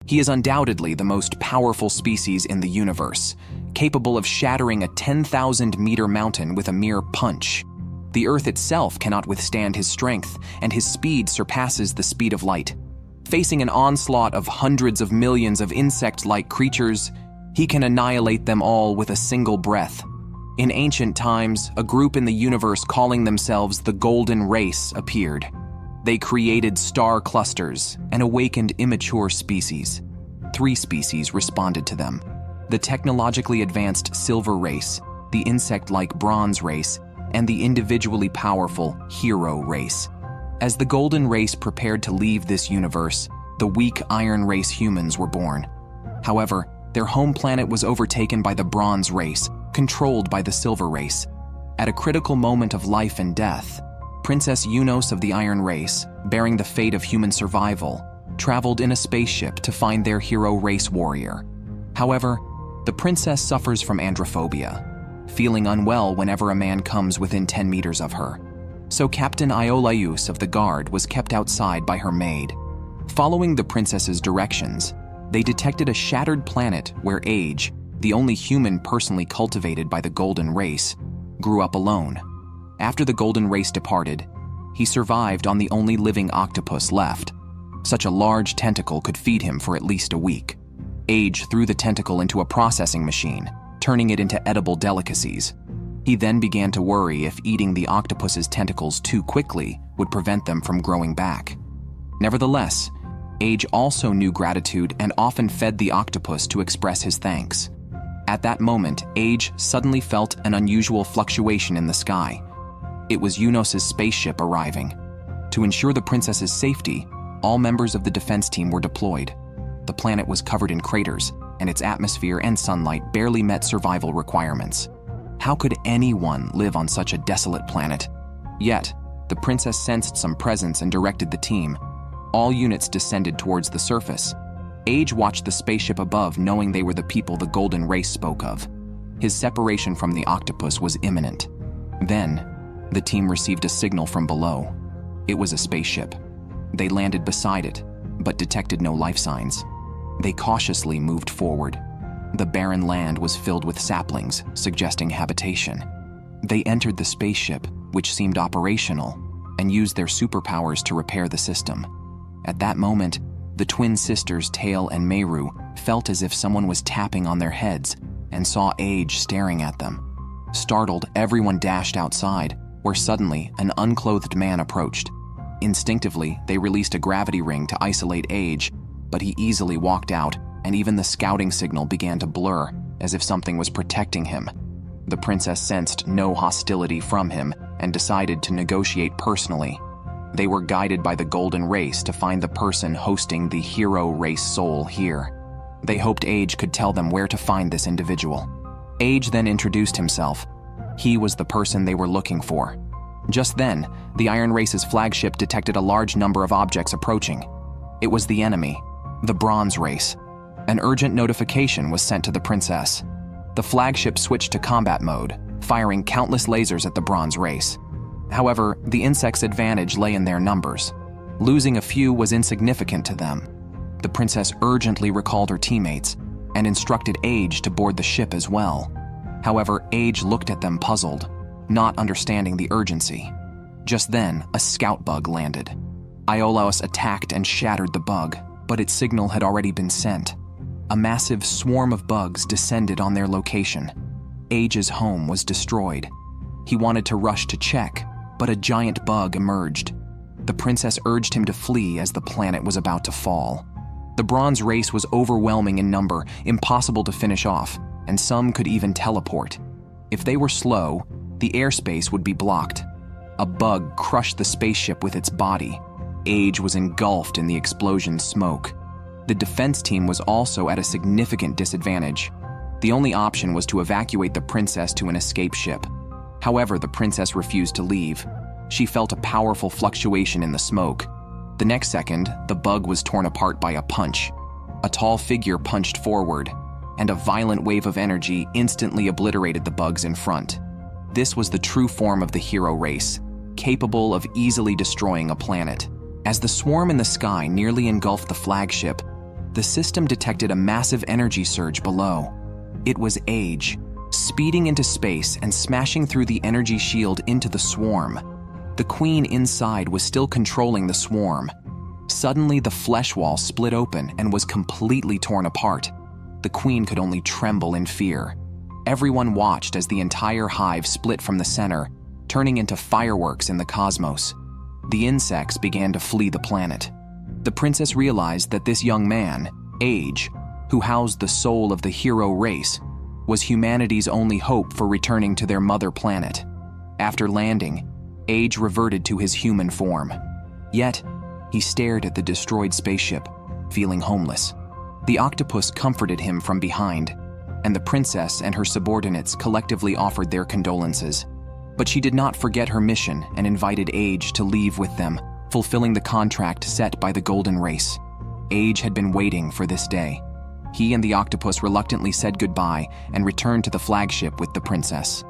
He is undoubtedly the most powerful species in the universe, capable of shattering a 10,000-meter mountain with a mere punch. The Earth itself cannot withstand his strength, and his speed surpasses the speed of light. Facing an onslaught of hundreds of millions of insect-like creatures, he can annihilate them all with a single breath. In ancient times, a group in the universe calling themselves the Golden Race appeared. They created star clusters and awakened immature species. 3 species responded to them: the technologically advanced Silver Race, the insect-like Bronze Race, and the individually powerful Hero Race. As the Golden Race prepared to leave this universe, the weak Iron Race humans were born. However, their home planet was overtaken by the Bronze Race, controlled by the Silver Race. At a critical moment of life and death, Princess Dhianeila of the Iron Race, bearing the fate of human survival, traveled in a spaceship to find their Hero Race warrior. However, the princess suffers from androphobia, feeling unwell whenever a man comes within 10 meters of her. So Captain Iolaus of the Guard was kept outside by her maid. Following the princess's directions, they detected a shattered planet where Age, the only human personally cultivated by the Golden Race, grew up alone. After the Golden Race departed, he survived on the only living octopus left. Such a large tentacle could feed him for at least a week. Age threw the tentacle into a processing machine, turning it into edible delicacies. He then began to worry if eating the octopus's tentacles too quickly would prevent them from growing back. Nevertheless, Age also knew gratitude and often fed the octopus to express his thanks. At that moment, Age suddenly felt an unusual fluctuation in the sky. It was Yunos's spaceship arriving. To ensure the princess's safety, all members of the defense team were deployed. The planet was covered in craters, and its atmosphere and sunlight barely met survival requirements. How could anyone live on such a desolate planet? Yet, the princess sensed some presence and directed the team. All units descended towards the surface. Age watched the spaceship above, knowing they were the people the Golden Race spoke of. His separation from the octopus was imminent. Then, the team received a signal from below. It was a spaceship. They landed beside it, but detected no life signs. They cautiously moved forward. The barren land was filled with saplings, suggesting habitation. They entered the spaceship, which seemed operational, and used their superpowers to repair the system. At that moment, the twin sisters Tail and Meru felt as if someone was tapping on their heads and saw Age staring at them. Startled, everyone dashed outside, where suddenly an unclothed man approached. Instinctively, they released a gravity ring to isolate Age, but he easily walked out, and even the scouting signal began to blur, as if something was protecting him. The princess sensed no hostility from him and decided to negotiate personally. They were guided by the Golden Race to find the person hosting the Hero Race soul here. They hoped Age could tell them where to find this individual. Age then introduced himself. He was the person they were looking for. Just then, the Iron Race's flagship detected a large number of objects approaching. It was the enemy, the Bronze Race. An urgent notification was sent to the princess. The flagship switched to combat mode, firing countless lasers at the Bronze Race. However, the insects' advantage lay in their numbers. Losing a few was insignificant to them. The princess urgently recalled her teammates and instructed Age to board the ship as well. However, Age looked at them puzzled, not understanding the urgency. Just then, a scout bug landed. Iolaus attacked and shattered the bug, but its signal had already been sent. A massive swarm of bugs descended on their location. Age's home was destroyed. He wanted to rush to check, but a giant bug emerged. The princess urged him to flee as the planet was about to fall. The Bronze Race was overwhelming in number, impossible to finish off, and some could even teleport. If they were slow, the airspace would be blocked. A bug crushed the spaceship with its body. Age was engulfed in the explosion's smoke. The defense team was also at a significant disadvantage. The only option was to evacuate the princess to an escape ship. However, the princess refused to leave. She felt a powerful fluctuation in the smoke. The next second, the bug was torn apart by a punch. A tall figure punched forward, and a violent wave of energy instantly obliterated the bugs in front. This was the true form of the Hero Race, capable of easily destroying a planet. As the swarm in the sky nearly engulfed the flagship, The system detected a massive energy surge below. It was Age, speeding into space and smashing through the energy shield into the swarm. The queen inside was still controlling the swarm. Suddenly, the flesh wall split open and was completely torn apart. The queen could only tremble in fear. Everyone watched as the entire hive split from the center, turning into fireworks in the cosmos. The insects began to flee the planet. The princess realized that this young man, Age, who housed the soul of the hero race, was humanity's only hope for returning to their mother planet. After landing, Age reverted to his human form. Yet, he stared at the destroyed spaceship, feeling homeless. The octopus comforted him from behind, and the princess and her subordinates collectively offered their condolences. But she did not forget her mission and invited Age to leave with them, fulfilling the contract set by the Golden Race. Age had been waiting for this day. He and the octopus reluctantly said goodbye and returned to the flagship with the princess.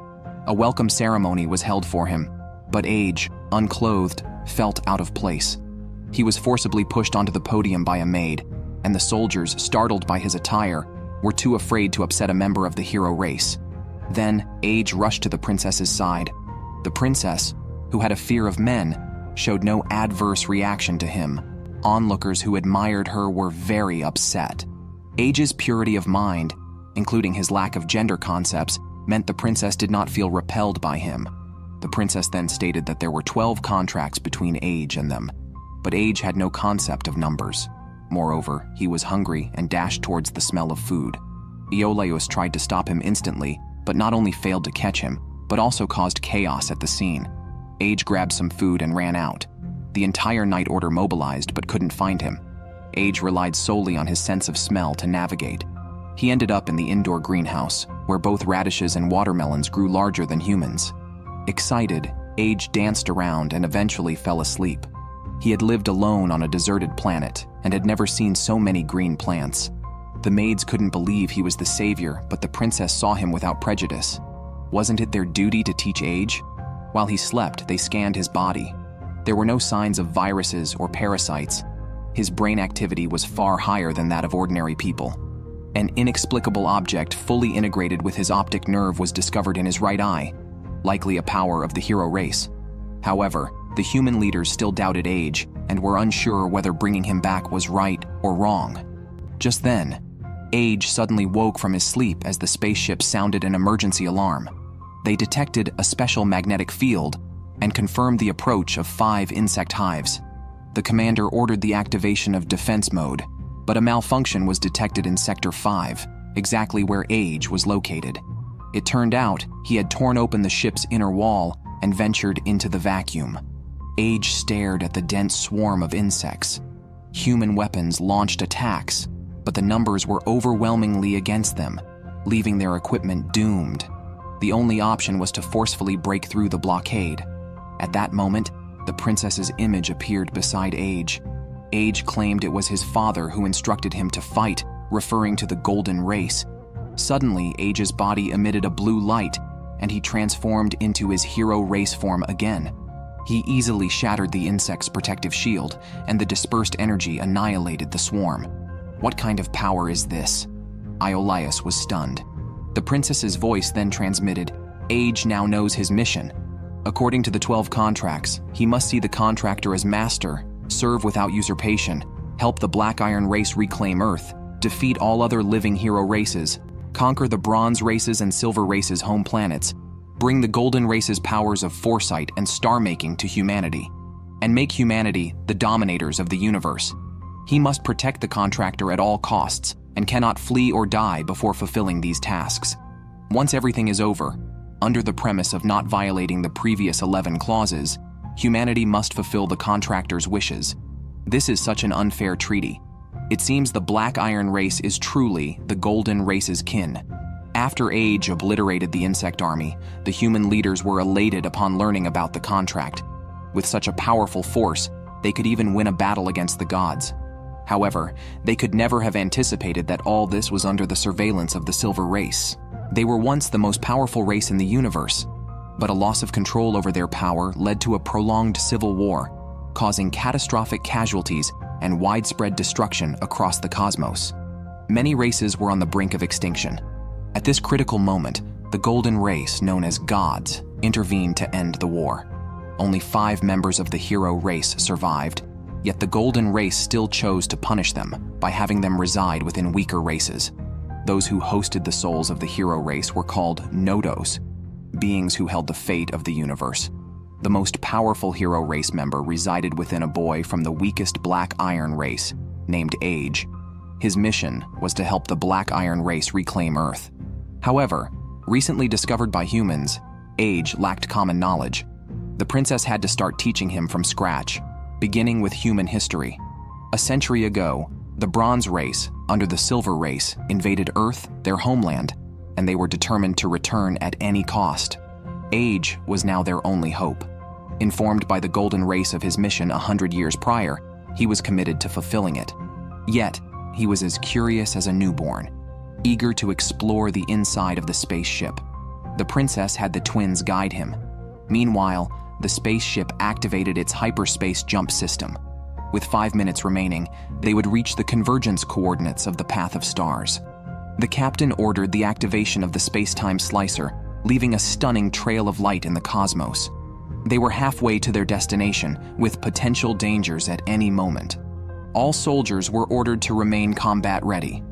A welcome ceremony was held for him, but Age, unclothed, felt out of place. He was forcibly pushed onto the podium by a maid, and the soldiers, startled by his attire, were too afraid to upset a member of the hero race. Then, Age rushed to the princess's side. The princess, who had a fear of men, showed no adverse reaction to him. Onlookers who admired her were very upset. Age's purity of mind, including his lack of gender concepts, meant the princess did not feel repelled by him. The princess then stated that there were 12 contracts between Age and them, but Age had no concept of numbers. Moreover, he was hungry and dashed towards the smell of food. Iolaus tried to stop him instantly, but not only failed to catch him, but also caused chaos at the scene. Age grabbed some food and ran out. The entire Night Order mobilized but couldn't find him. Age relied solely on his sense of smell to navigate. He ended up in the indoor greenhouse, where both radishes and watermelons grew larger than humans. Excited, Age danced around and eventually fell asleep. He had lived alone on a deserted planet and had never seen so many green plants. The maids couldn't believe he was the savior, but the princess saw him without prejudice. Wasn't it their duty to teach Age? While he slept, they scanned his body. There were no signs of viruses or parasites. His brain activity was far higher than that of ordinary people. An inexplicable object fully integrated with his optic nerve was discovered in his right eye, likely a power of the hero race. However, the human leaders still doubted Age and were unsure whether bringing him back was right or wrong. Just then, Age suddenly woke from his sleep as the spaceship sounded an emergency alarm. They detected a special magnetic field and confirmed the approach of 5 insect hives. The commander ordered the activation of defense mode, but a malfunction was detected in Sector 5, exactly where Age was located. It turned out he had torn open the ship's inner wall and ventured into the vacuum. Age stared at the dense swarm of insects. Human weapons launched attacks, but the numbers were overwhelmingly against them, leaving their equipment doomed. The only option was to forcefully break through the blockade. At that moment, the princess's image appeared beside Age. Age claimed it was his father who instructed him to fight, referring to the Golden Race. Suddenly, Age's body emitted a blue light, and he transformed into his hero race form again. He easily shattered the insect's protective shield, and the dispersed energy annihilated the swarm. What kind of power is this? Iolaus was stunned. The princess's voice then transmitted, Age now knows his mission. According to the 12 contracts, he must see the contractor as master, serve without usurpation, help the Black Iron race reclaim Earth, defeat all other living hero races, conquer the Bronze races and Silver races' home planets, bring the Golden race's powers of foresight and star-making to humanity, and make humanity the dominators of the universe. He must protect the contractor at all costs and cannot flee or die before fulfilling these tasks. Once everything is over, under the premise of not violating the previous 11 clauses, humanity must fulfill the contractor's wishes. This is such an unfair treaty. It seems the Black Iron race is truly the Golden race's kin. After Age obliterated the insect army, the human leaders were elated upon learning about the contract. With such a powerful force, they could even win a battle against the gods. However, they could never have anticipated that all this was under the surveillance of the Silver race. They were once the most powerful race in the universe, but a loss of control over their power led to a prolonged civil war, causing catastrophic casualties and widespread destruction across the cosmos. Many races were on the brink of extinction. At this critical moment, the golden race, known as gods, intervened to end the war. Only 5 members of the hero race survived, yet the golden race still chose to punish them by having them reside within weaker races. Those who hosted the souls of the hero race were called Nodos, beings who held the fate of the universe. The most powerful hero race member resided within a boy from the weakest Black Iron race, named Age. His mission was to help the Black Iron race reclaim Earth. However, recently discovered by humans, Age lacked common knowledge. The princess had to start teaching him from scratch, beginning with human history. A century ago, the Bronze race, under the Silver race, invaded Earth, their homeland, and they were determined to return at any cost. Age was now their only hope. Informed by the Golden race of his mission 100 years prior, he was committed to fulfilling it. Yet, he was as curious as a newborn, eager to explore the inside of the spaceship. The princess had the twins guide him. Meanwhile, the spaceship activated its hyperspace jump system. With 5 minutes remaining, they would reach the convergence coordinates of the path of stars. The captain ordered the activation of the space-time slicer, leaving a stunning trail of light in the cosmos. They were halfway to their destination, with potential dangers at any moment. All soldiers were ordered to remain combat-ready.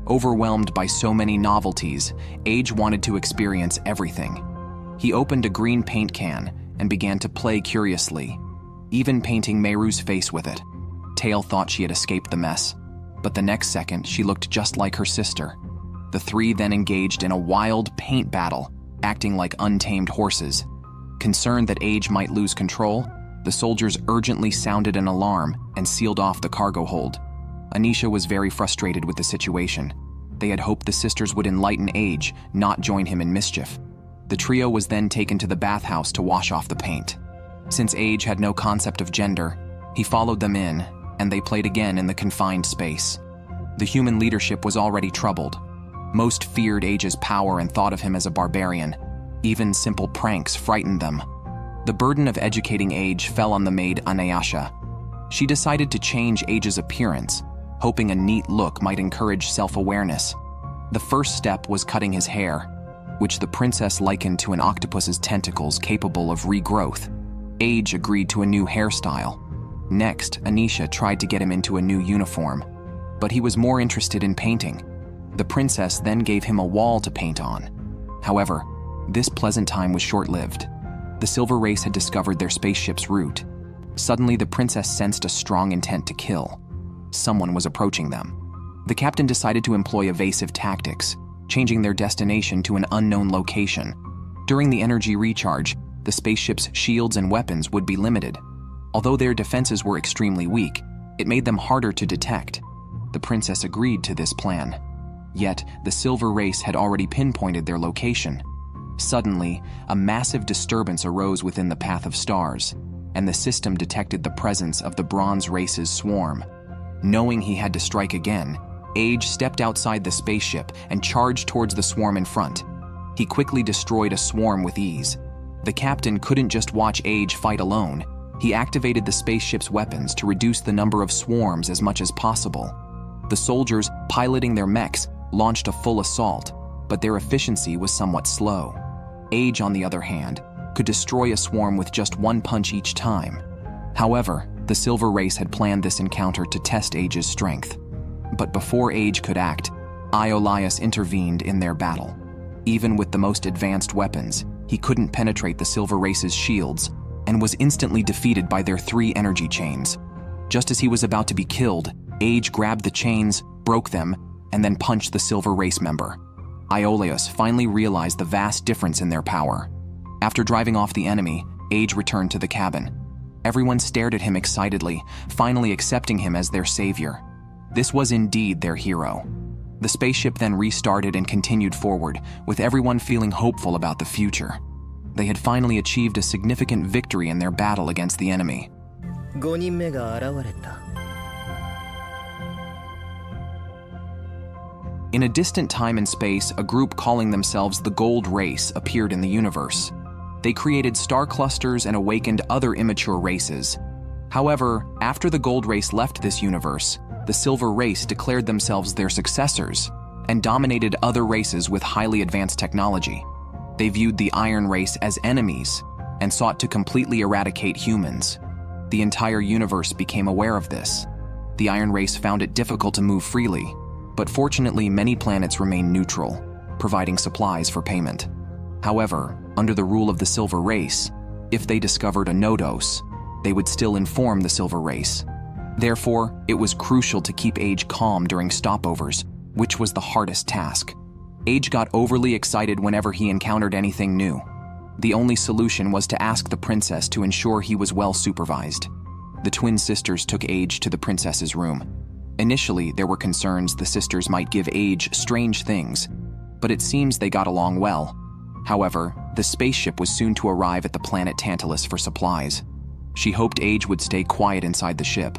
Overwhelmed by so many novelties, Age wanted to experience everything. He opened a green paint can and began to play curiously, even painting Meru's face with it. Tail thought she had escaped the mess, but the next second she looked just like her sister. The 3 then engaged in a wild paint battle, acting like untamed horses. Concerned that Age might lose control, the soldiers urgently sounded an alarm and sealed off the cargo hold. Anisha was very frustrated with the situation. They had hoped the sisters would enlighten Age, not join him in mischief. The trio was then taken to the bathhouse to wash off the paint. Since Age had no concept of gender, he followed them in, and they played again in the confined space. The human leadership was already troubled. Most feared Age's power and thought of him as a barbarian. Even simple pranks frightened them. The burden of educating Age fell on the maid Anayasha. She decided to change Age's appearance, hoping a neat look might encourage self-awareness. The first step was cutting his hair, which the princess likened to an octopus's tentacles capable of regrowth. Age agreed to a new hairstyle. Next, Anisha tried to get him into a new uniform, but he was more interested in painting. The princess then gave him a wall to paint on. However, this pleasant time was short-lived. The Silver race had discovered their spaceship's route. Suddenly, the princess sensed a strong intent to kill. Someone was approaching them. The captain decided to employ evasive tactics, changing their destination to an unknown location. During the energy recharge, the spaceship's shields and weapons would be limited. Although their defenses were extremely weak, it made them harder to detect. The princess agreed to this plan. Yet, the Silver race had already pinpointed their location. Suddenly, a massive disturbance arose within the path of stars, and the system detected the presence of the Bronze race's swarm. Knowing he had to strike again, Age stepped outside the spaceship and charged towards the swarm in front. He quickly destroyed a swarm with ease. The captain couldn't just watch Age fight alone. He activated the spaceship's weapons to reduce the number of swarms as much as possible. The soldiers, piloting their mechs, launched a full assault, but their efficiency was somewhat slow. Age, on the other hand, could destroy a swarm with just 1 punch each time. However, the Silver race had planned this encounter to test Age's strength. But before Age could act, Iolias intervened in their battle. Even with the most advanced weapons, he couldn't penetrate the Silver race's shields and was instantly defeated by their 3 energy chains. Just as he was about to be killed, Age grabbed the chains, broke them, and then punched the Silver race member. Iolias finally realized the vast difference in their power. After driving off the enemy, Age returned to the cabin. Everyone stared at him excitedly, finally accepting him as their savior. This was indeed their hero. The spaceship then restarted and continued forward, with everyone feeling hopeful about the future. They had finally achieved a significant victory in their battle against the enemy. 5人目が現れた。 In a distant time and space, a group calling themselves the Gold Race appeared in the universe. They created star clusters and awakened other immature races. However, after the gold race left this universe, the silver race declared themselves their successors and dominated other races with highly advanced technology. They viewed the iron race as enemies and sought to completely eradicate humans. The entire universe became aware of this. The iron race found it difficult to move freely, but fortunately many planets remained neutral, providing supplies for payment. However, under the rule of the silver race, if they discovered a Nodos, they would still inform the silver race. Therefore, it was crucial to keep Age calm during stopovers, which was the hardest task. Age got overly excited whenever he encountered anything new. The only solution was to ask the princess to ensure he was well supervised. The twin sisters took Age to the princess's room. Initially, there were concerns the sisters might give Age strange things, but it seems they got along well. However, the spaceship was soon to arrive at the planet Tantalus for supplies. She hoped Age would stay quiet inside the ship,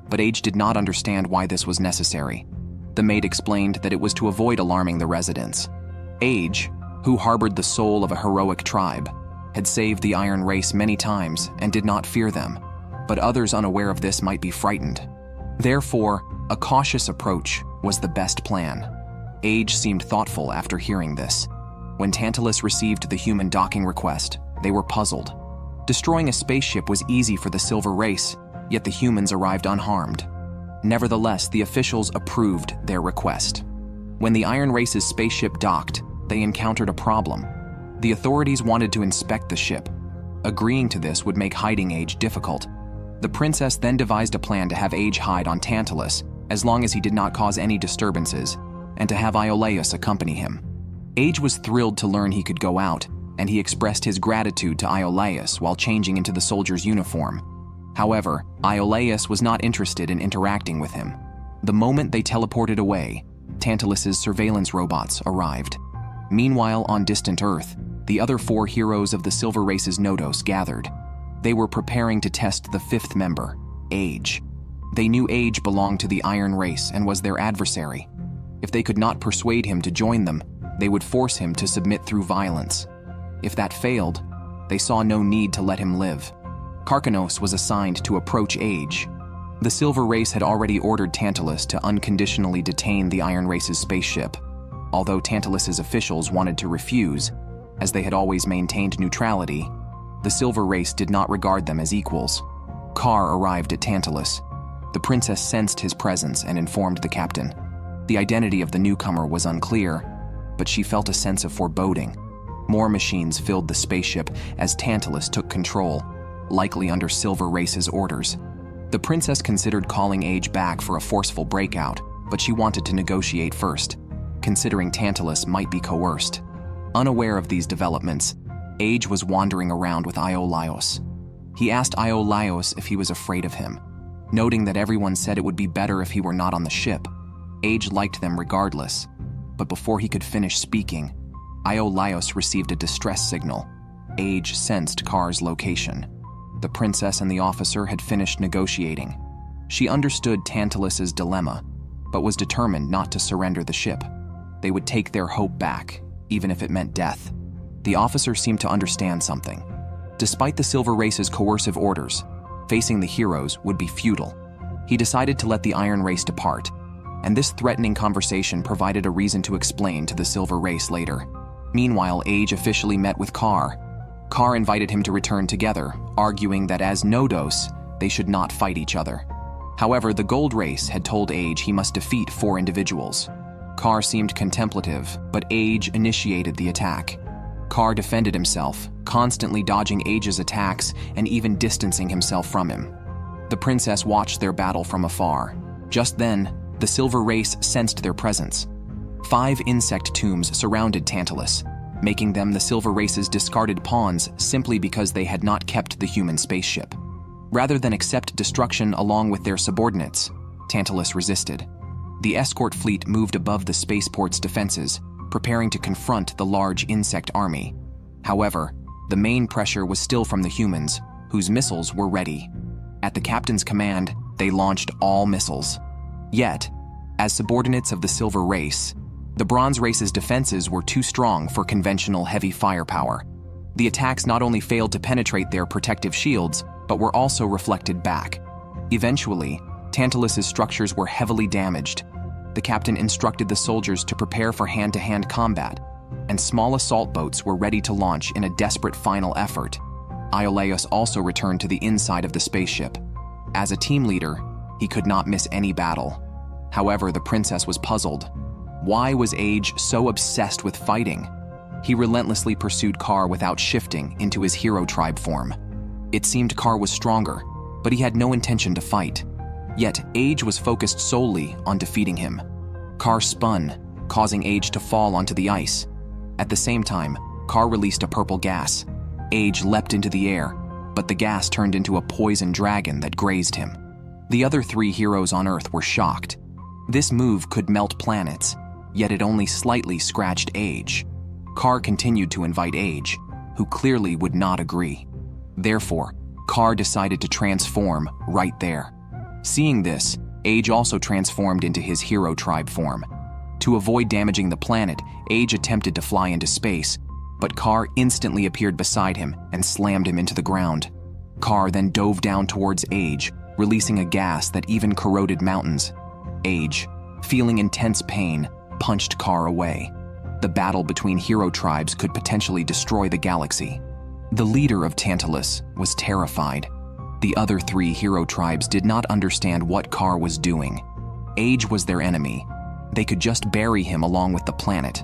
but Age did not understand why this was necessary. The maid explained that it was to avoid alarming the residents. Age, who harbored the soul of a heroic tribe, had saved the iron race many times and did not fear them, but others unaware of this might be frightened. Therefore, a cautious approach was the best plan. Age seemed thoughtful after hearing this. When Tantalus received the human docking request, they were puzzled. Destroying a spaceship was easy for the silver race, yet the humans arrived unharmed. Nevertheless, the officials approved their request. When the iron race's spaceship docked, they encountered a problem. The authorities wanted to inspect the ship. Agreeing to this would make hiding Age difficult. The princess then devised a plan to have Age hide on Tantalus, as long as he did not cause any disturbances, and to have Iolaus accompany him. Age was thrilled to learn he could go out, and he expressed his gratitude to Iolaus while changing into the soldier's uniform. However, Iolaus was not interested in interacting with him. The moment they teleported away, Tantalus's surveillance robots arrived. Meanwhile, on distant Earth, the other 4 heroes of the Silver Race's Nodos gathered. They were preparing to test the 5th member, Age. They knew Age belonged to the Iron Race and was their adversary. If they could not persuade him to join them, they would force him to submit through violence. If that failed, they saw no need to let him live. Karkanos was assigned to approach Age. The Silver Race had already ordered Tantalus to unconditionally detain the Iron Race's spaceship, although Tantalus's officials wanted to refuse, as they had always maintained neutrality. The Silver Race did not regard them as equals. Kar arrived at Tantalus. The princess sensed his presence and informed the captain. The identity of the newcomer was unclear, but she felt a sense of foreboding. More machines filled the spaceship as Tantalus took control, likely under Silver Race's orders. The princess considered calling Age back for a forceful breakout, but she wanted to negotiate first, considering Tantalus might be coerced. Unaware of these developments, Age was wandering around with Iolaus. He asked Iolaus if he was afraid of him, noting that everyone said it would be better if he were not on the ship. Age liked them regardless, but before he could finish speaking, Iolaus received a distress signal. Age sensed Kar's location. The princess and the officer had finished negotiating. She understood Tantalus's dilemma, but was determined not to surrender the ship. They would take their hope back, even if it meant death. The officer seemed to understand something. Despite the Silver Race's coercive orders, facing the heroes would be futile. He decided to let the Iron Race depart, and this threatening conversation provided a reason to explain to the Silver Race later. Meanwhile, Age officially met with Kar. Kar invited him to return together, arguing that as Nodos, they should not fight each other. However, the Gold Race had told Age he must defeat 4 individuals. Kar seemed contemplative, but Age initiated the attack. Kar defended himself, constantly dodging Age's attacks and even distancing himself from him. The princess watched their battle from afar. Just then, the Silver Race sensed their presence. 5 insect tombs surrounded Tantalus, making them the Silver Race's discarded pawns simply because they had not kept the human spaceship. Rather than accept destruction along with their subordinates, Tantalus resisted. The escort fleet moved above the spaceport's defenses, preparing to confront the large insect army. However, the main pressure was still from the humans, whose missiles were ready. At the captain's command, they launched all missiles. Yet, as subordinates of the Silver Race, the Bronze Race's defenses were too strong for conventional heavy firepower. The attacks not only failed to penetrate their protective shields, but were also reflected back. Eventually, Tantalus's structures were heavily damaged. The captain instructed the soldiers to prepare for hand-to-hand combat, and small assault boats were ready to launch in a desperate final effort. Iolaus also returned to the inside of the spaceship. As a team leader, he could not miss any battle. However, the princess was puzzled. Why was Age so obsessed with fighting? He relentlessly pursued Kar without shifting into his hero tribe form. It seemed Kar was stronger, but he had no intention to fight. Yet, Age was focused solely on defeating him. Kar spun, causing Age to fall onto the ice. At the same time, Kar released a purple gas. Age leapt into the air, but the gas turned into a poison dragon that grazed him. The other 3 heroes on Earth were shocked. This move could melt planets, yet it only slightly scratched Age. Kar continued to invite Age, who clearly would not agree. Therefore, Kar decided to transform right there. Seeing this, Age also transformed into his hero tribe form. To avoid damaging the planet, Age attempted to fly into space, but Kar instantly appeared beside him and slammed him into the ground. Kar then dove down towards Age, releasing a gas that even corroded mountains. Age, feeling intense pain, punched Kar away. The battle between hero tribes could potentially destroy the galaxy. The leader of Tantalus was terrified. The other 3 hero tribes did not understand what Kar was doing. Age was their enemy. They could just bury him along with the planet.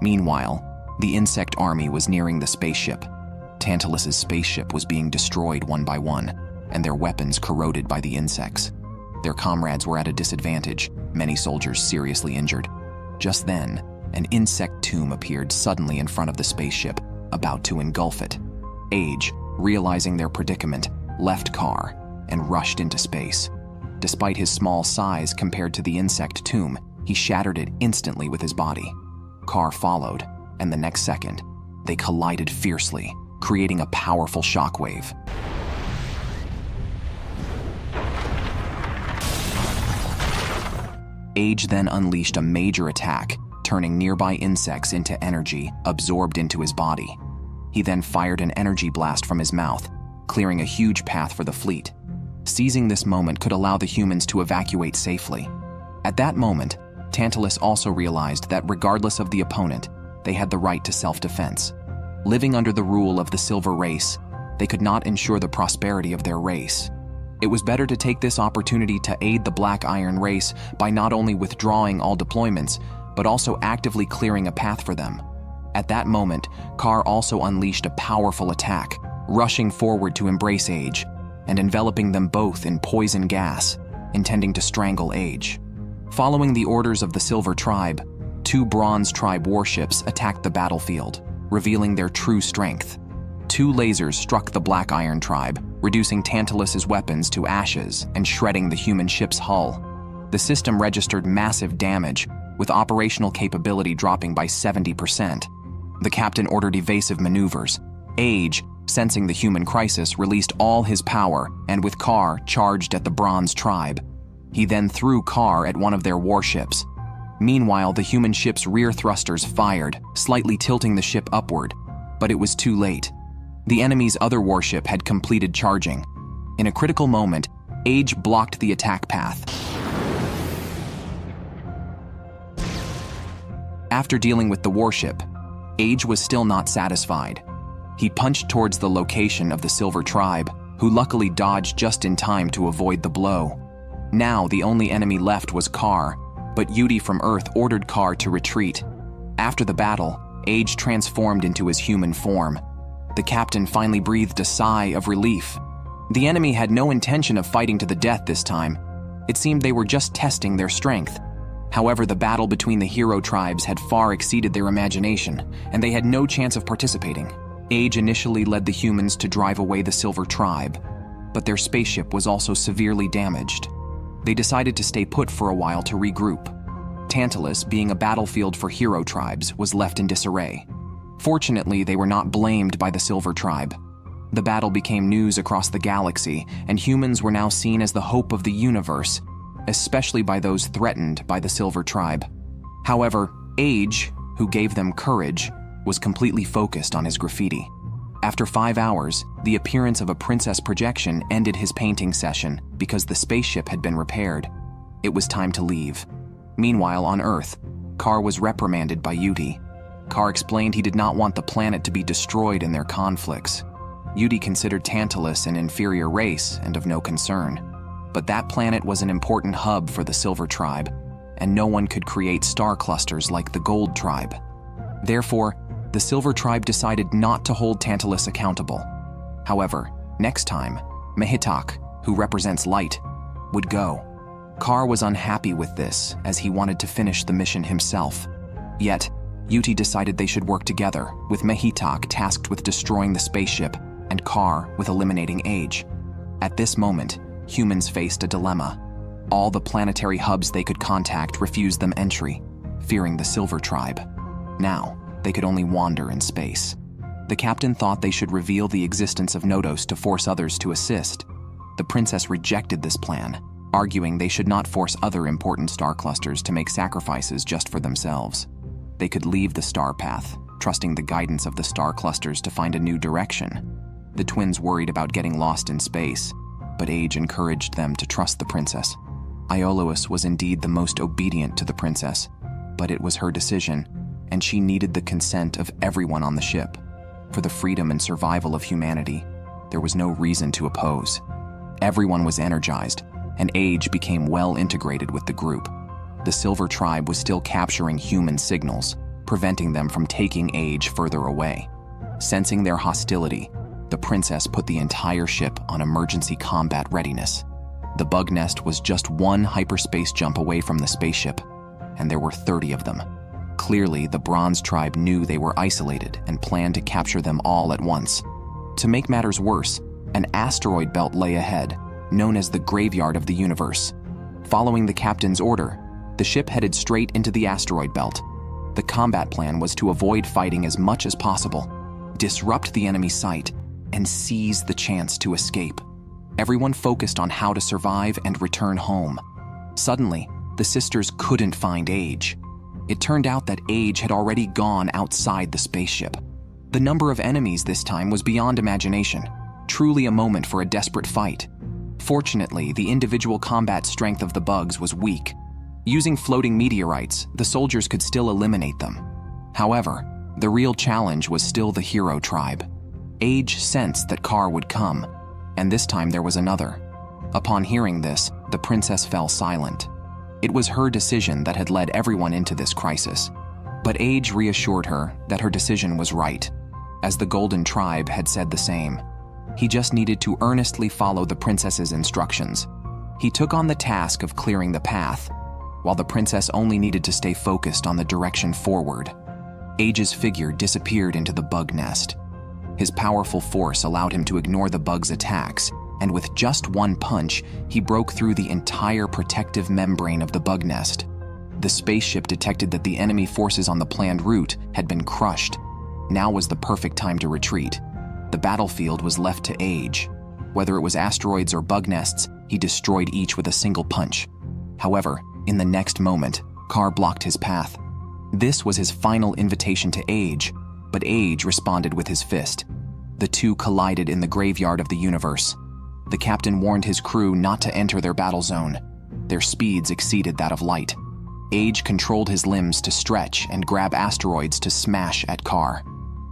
Meanwhile, the insect army was nearing the spaceship. Tantalus's spaceship was being destroyed one by one, and their weapons corroded by the insects. Their comrades were at a disadvantage, many soldiers seriously injured. Just then, an insect tomb appeared suddenly in front of the spaceship, about to engulf it. Age, realizing their predicament, left Kar and rushed into space. Despite his small size compared to the insect tomb, he shattered it instantly with his body. Kar followed, and the next second, they collided fiercely, creating a powerful shockwave. Age then unleashed a major attack, turning nearby insects into energy absorbed into his body. He then fired an energy blast from his mouth, clearing a huge path for the fleet. Seizing this moment could allow the humans to evacuate safely. At that moment, Tantalus also realized that regardless of the opponent, they had the right to self-defense. Living under the rule of the Silver Race, they could not ensure the prosperity of their race. It was better to take this opportunity to aid the Black Iron race by not only withdrawing all deployments, but also actively clearing a path for them. At that moment, Kar also unleashed a powerful attack, rushing forward to embrace Age, and enveloping them both in poison gas, intending to strangle Age. Following the orders of the Silver Tribe, 2 Bronze Tribe warships attacked the battlefield, revealing their true strength. 2 lasers struck the Black Iron Tribe, reducing Tantalus's weapons to ashes and shredding the human ship's hull. The system registered massive damage, with operational capability dropping by 70%. The captain ordered evasive maneuvers. Age, sensing the human crisis, released all his power and with Kar charged at the Bronze Tribe. He then threw Kar at one of their warships. Meanwhile, the human ship's rear thrusters fired, slightly tilting the ship upward, but it was too late. The enemy's other warship had completed charging. In a critical moment, Age blocked the attack path. After dealing with the warship, Age was still not satisfied. He punched towards the location of the Silver Tribe, who luckily dodged just in time to avoid the blow. Now the only enemy left was Kar, but Yudi from Earth ordered Kar to retreat. After the battle, Age transformed into his human form. The captain finally breathed a sigh of relief. The enemy had no intention of fighting to the death this time. It seemed they were just testing their strength. However, the battle between the hero tribes had far exceeded their imagination, and they had no chance of participating. Age initially led the humans to drive away the Silver Tribe, but their spaceship was also severely damaged. They decided to stay put for a while to regroup. Tantalus, being a battlefield for hero tribes, was left in disarray. Fortunately, they were not blamed by the Silver Tribe. The battle became news across the galaxy, and humans were now seen as the hope of the universe, especially by those threatened by the Silver Tribe. However, Age, who gave them courage, was completely focused on his graffiti. After 5 hours, the appearance of a princess projection ended his painting session because the spaceship had been repaired. It was time to leave. Meanwhile, on Earth, Kar was reprimanded by Yuti. Kar explained he did not want the planet to be destroyed in their conflicts. Yuti considered Tantalus an inferior race and of no concern. But that planet was an important hub for the Silver Tribe, and no one could create star clusters like the Gold Tribe. Therefore, the Silver Tribe decided not to hold Tantalus accountable. However, next time, Mehitak, who represents light, would go. Kar was unhappy with this, as he wanted to finish the mission himself. Yet, Yuti decided they should work together, with Mehitak tasked with destroying the spaceship and Kar with eliminating Age. At this moment, humans faced a dilemma. All the planetary hubs they could contact refused them entry, fearing the Silver Tribe. Now, they could only wander in space. The captain thought they should reveal the existence of Nodos to force others to assist. The princess rejected this plan, arguing they should not force other important star clusters to make sacrifices just for themselves. They could leave the star path, trusting the guidance of the star clusters to find a new direction. The twins worried about getting lost in space, but Age encouraged them to trust the princess. Iolaus was indeed the most obedient to the princess, but it was her decision, and she needed the consent of everyone on the ship. For the freedom and survival of humanity, there was no reason to oppose. Everyone was energized, and Age became well integrated with the group. The Silver Tribe was still capturing human signals, preventing them from taking Age further away. Sensing their hostility, the princess put the entire ship on emergency combat readiness. The bug nest was just one hyperspace jump away from the spaceship, and there were 30 of them. Clearly, the Bronze Tribe knew they were isolated and planned to capture them all at once. To make matters worse, an asteroid belt lay ahead, known as the Graveyard of the Universe. Following the captain's order, the ship headed straight into the asteroid belt. The combat plan was to avoid fighting as much as possible, disrupt the enemy's sight, and seize the chance to escape. Everyone focused on how to survive and return home. Suddenly, the sisters couldn't find Age. It turned out that Age had already gone outside the spaceship. The number of enemies this time was beyond imagination, truly a moment for a desperate fight. Fortunately, the individual combat strength of the bugs was weak. Using floating meteorites, the soldiers could still eliminate them. However, the real challenge was still the Hero Tribe. Age sensed that Kar would come, and this time there was another. Upon hearing this, the princess fell silent. It was her decision that had led everyone into this crisis. But Age reassured her that her decision was right, as the Golden Tribe had said the same. He just needed to earnestly follow the princess's instructions. He took on the task of clearing the path, while the princess only needed to stay focused on the direction forward. Age's figure disappeared into the bug nest. His powerful force allowed him to ignore the bug's attacks, and with just one punch, he broke through the entire protective membrane of the bug nest. The spaceship detected that the enemy forces on the planned route had been crushed. Now was the perfect time to retreat. The battlefield was left to Age. Whether it was asteroids or bug nests, he destroyed each with a single punch. However, in the next moment, Kar blocked his path. This was his final invitation to Age, but Age responded with his fist. The two collided in the Graveyard of the Universe. The captain warned his crew not to enter their battle zone. Their speeds exceeded that of light. Age controlled his limbs to stretch and grab asteroids to smash at Kar.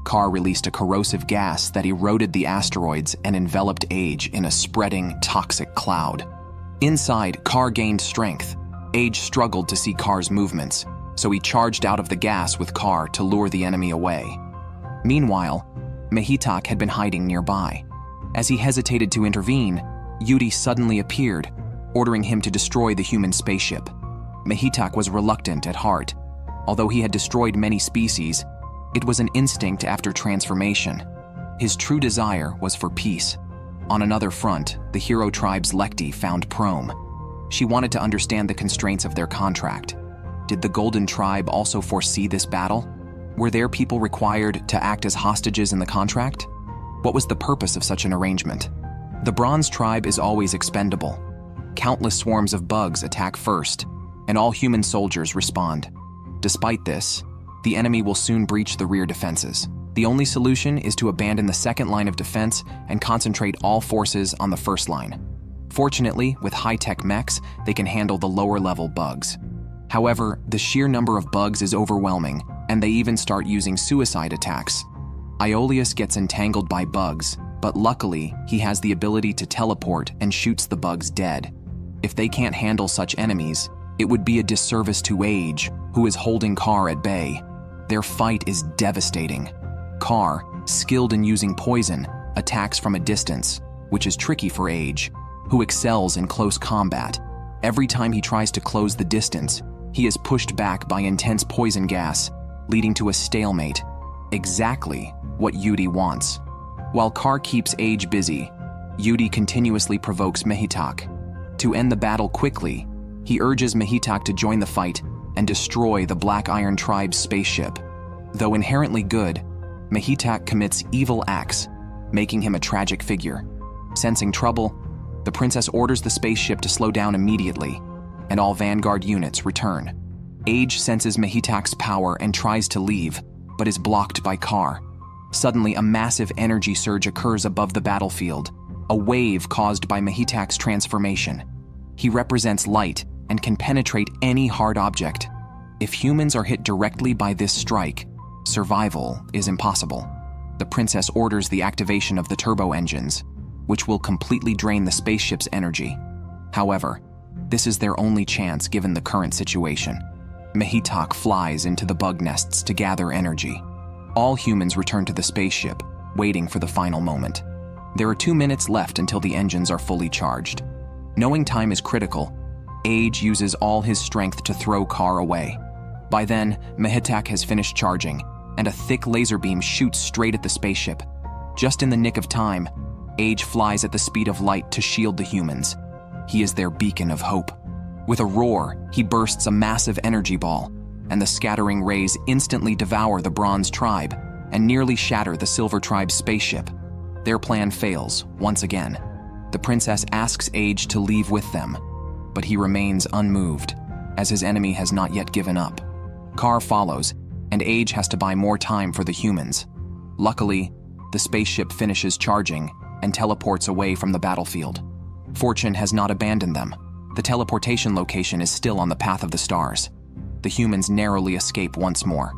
Kar released a corrosive gas that eroded the asteroids and enveloped Age in a spreading, toxic cloud. Inside, Kar gained strength. Age struggled to see Kar's movements, so he charged out of the gas with Kar to lure the enemy away. Meanwhile, Mehitak had been hiding nearby. As he hesitated to intervene, Yuti suddenly appeared, ordering him to destroy the human spaceship. Mehitak was reluctant at heart. Although he had destroyed many species, it was an instinct after transformation. His true desire was for peace. On another front, the Hero Tribe's Lekti found Prome. She wanted to understand the constraints of their contract. Did the Golden Tribe also foresee this battle? Were their people required to act as hostages in the contract? What was the purpose of such an arrangement? The Bronze Tribe is always expendable. Countless swarms of bugs attack first, and all human soldiers respond. Despite this, the enemy will soon breach the rear defenses. The only solution is to abandon the second line of defense and concentrate all forces on the first line. Fortunately, with high-tech mechs, they can handle the lower-level bugs. However, the sheer number of bugs is overwhelming, and they even start using suicide attacks. Aeolus gets entangled by bugs, but luckily, he has the ability to teleport and shoots the bugs dead. If they can't handle such enemies, it would be a disservice to Age, who is holding Car at bay. Their fight is devastating. Car, skilled in using poison, attacks from a distance, which is tricky for Age, who excels in close combat. Every time he tries to close the distance, he is pushed back by intense poison gas, leading to a stalemate. Exactly what Yudi wants. While Car keeps Age busy, Yudi continuously provokes Mehitak. To end the battle quickly, he urges Mehitak to join the fight and destroy the Black Iron Tribe's spaceship. Though inherently good, Mehitak commits evil acts, making him a tragic figure. Sensing trouble, the princess orders the spaceship to slow down immediately, and all Vanguard units return. Age senses Mehitak's power and tries to leave, but is blocked by Car. Suddenly, a massive energy surge occurs above the battlefield, a wave caused by Mehitak's transformation. He represents light and can penetrate any hard object. If humans are hit directly by this strike, survival is impossible. The princess orders the activation of the turbo engines, which will completely drain the spaceship's energy. However, this is their only chance given the current situation. Mehitak flies into the bug nests to gather energy. All humans return to the spaceship, waiting for the final moment. There are 2 minutes left until the engines are fully charged. Knowing time is critical, Age uses all his strength to throw Car away. By then, Mehitak has finished charging, and a thick laser beam shoots straight at the spaceship. Just in the nick of time, Age flies at the speed of light to shield the humans. He is their beacon of hope. With a roar, he bursts a massive energy ball, and the scattering rays instantly devour the Bronze Tribe and nearly shatter the Silver Tribe's spaceship. Their plan fails, once again. The princess asks Age to leave with them, but he remains unmoved, as his enemy has not yet given up. Car follows, and Age has to buy more time for the humans. Luckily, the spaceship finishes charging and teleports away from the battlefield. Fortune has not abandoned them. The teleportation location is still on the path of the stars. The humans narrowly escape once more.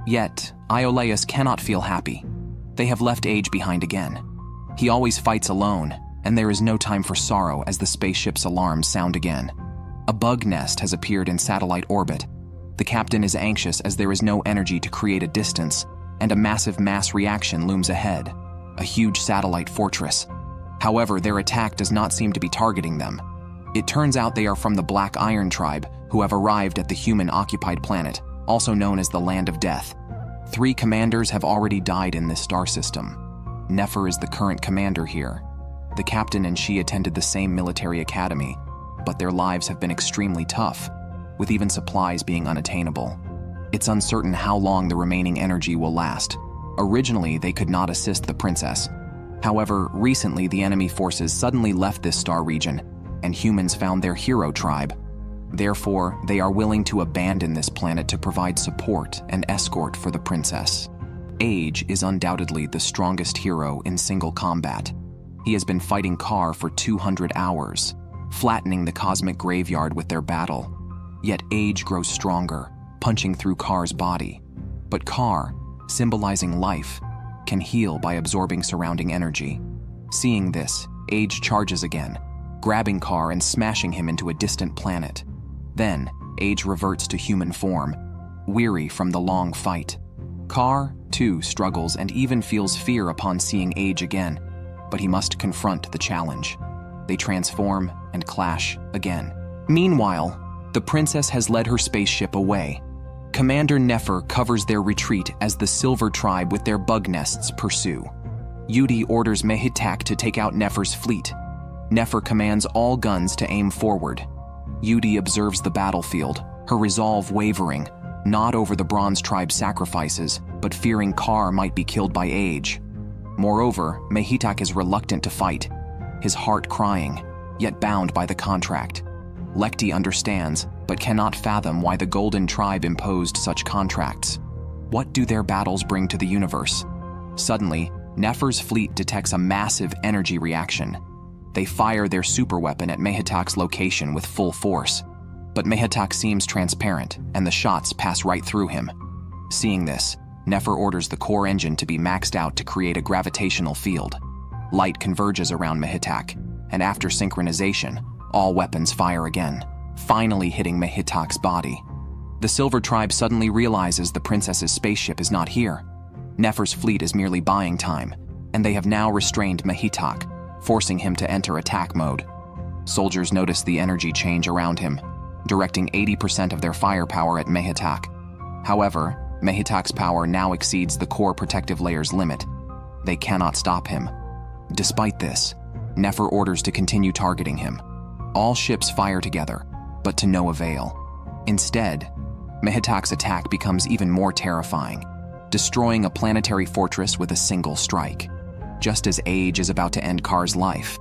Yet, Aeolus cannot feel happy. They have left Age behind again. He always fights alone, and there is no time for sorrow as the spaceship's alarms sound again. A bug nest has appeared in satellite orbit. The captain is anxious as there is no energy to create a distance, and a massive mass reaction looms ahead, a huge satellite fortress. However, their attack does not seem to be targeting them. It turns out they are from the Black Iron Tribe, who have arrived at the human-occupied planet, also known as the Land of Death. 3 commanders have already died in this star system. Nefer is the current commander here. The captain and she attended the same military academy, but their lives have been extremely tough, with even supplies being unattainable. It's uncertain how long the remaining energy will last. Originally, they could not assist the princess. However, recently the enemy forces suddenly left this star region, and humans found their hero tribe. Therefore, they are willing to abandon this planet to provide support and escort for the princess. Age is undoubtedly the strongest hero in single combat. He has been fighting Car for 200 hours, flattening the cosmic graveyard with their battle. Yet Age grows stronger, punching through Car's body. But Car, symbolizing life, can heal by absorbing surrounding energy. Seeing this, Age charges again, grabbing Car and smashing him into a distant planet. Then, Age reverts to human form, weary from the long fight. Car, too, struggles and even feels fear upon seeing Age again, but he must confront the challenge. They transform and clash again. Meanwhile, the princess has led her spaceship away. Commander Nefer covers their retreat as the Silver Tribe with their bug nests pursue. Yudi orders Mehitak to take out Nefer's fleet. Nefer commands all guns to aim forward. Yudi observes the battlefield, her resolve wavering, not over the Bronze Tribe's sacrifices, but fearing Car might be killed by Age. Moreover, Mehitak is reluctant to fight, his heart crying, yet bound by the contract. Lekti understands, but cannot fathom why the Golden Tribe imposed such contracts. What do their battles bring to the universe? Suddenly, Nefer's fleet detects a massive energy reaction. They fire their superweapon at Mehitak's location with full force. But Mehitak seems transparent, and the shots pass right through him. Seeing this, Nefer orders the core engine to be maxed out to create a gravitational field. Light converges around Mehitak, and after synchronization, all weapons fire again, finally hitting Mehitak's body. The Silver Tribe suddenly realizes the princess's spaceship is not here. Nefer's fleet is merely buying time, and they have now restrained Mehitak, forcing him to enter attack mode. Soldiers notice the energy change around him, directing 80% of their firepower at Mehitak. However, Mehitak's power now exceeds the core protective layer's limit. They cannot stop him. Despite this, Nefer orders to continue targeting him. All ships fire together, but to no avail. Instead, Mehitak's attack becomes even more terrifying, destroying a planetary fortress with a single strike. Just as Age is about to end Kar's life,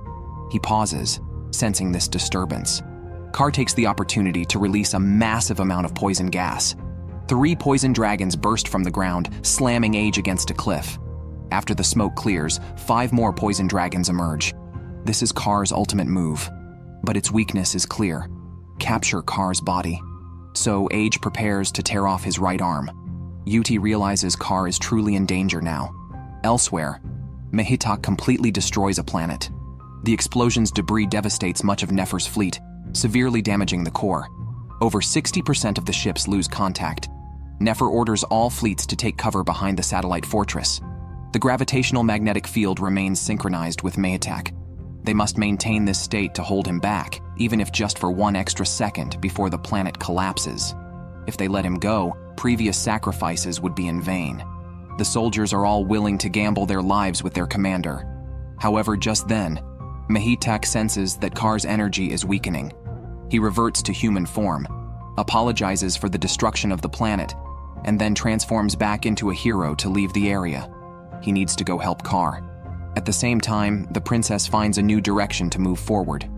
he pauses, sensing this disturbance. Kar takes the opportunity to release a massive amount of poison gas. 3 poison dragons burst from the ground, slamming Age against a cliff. After the smoke clears, 5 more poison dragons emerge. This is Kar's ultimate move, but its weakness is clear: capture Kar's body. So Age prepares to tear off his right arm. Yuti realizes Kar is truly in danger now. Elsewhere, Mehitak completely destroys a planet. The explosion's debris devastates much of Nefer's fleet, severely damaging the core. Over 60% of the ships lose contact. Nefer orders all fleets to take cover behind the satellite fortress. The gravitational magnetic field remains synchronized with Mehitak. They must maintain this state to hold him back, even if just for 1 extra second before the planet collapses. If they let him go, previous sacrifices would be in vain. The soldiers are all willing to gamble their lives with their commander. However, just then, Mehitak senses that Kar's energy is weakening. He reverts to human form, apologizes for the destruction of the planet, and then transforms back into a hero to leave the area. He needs to go help Kar. At the same time, the princess finds a new direction to move forward.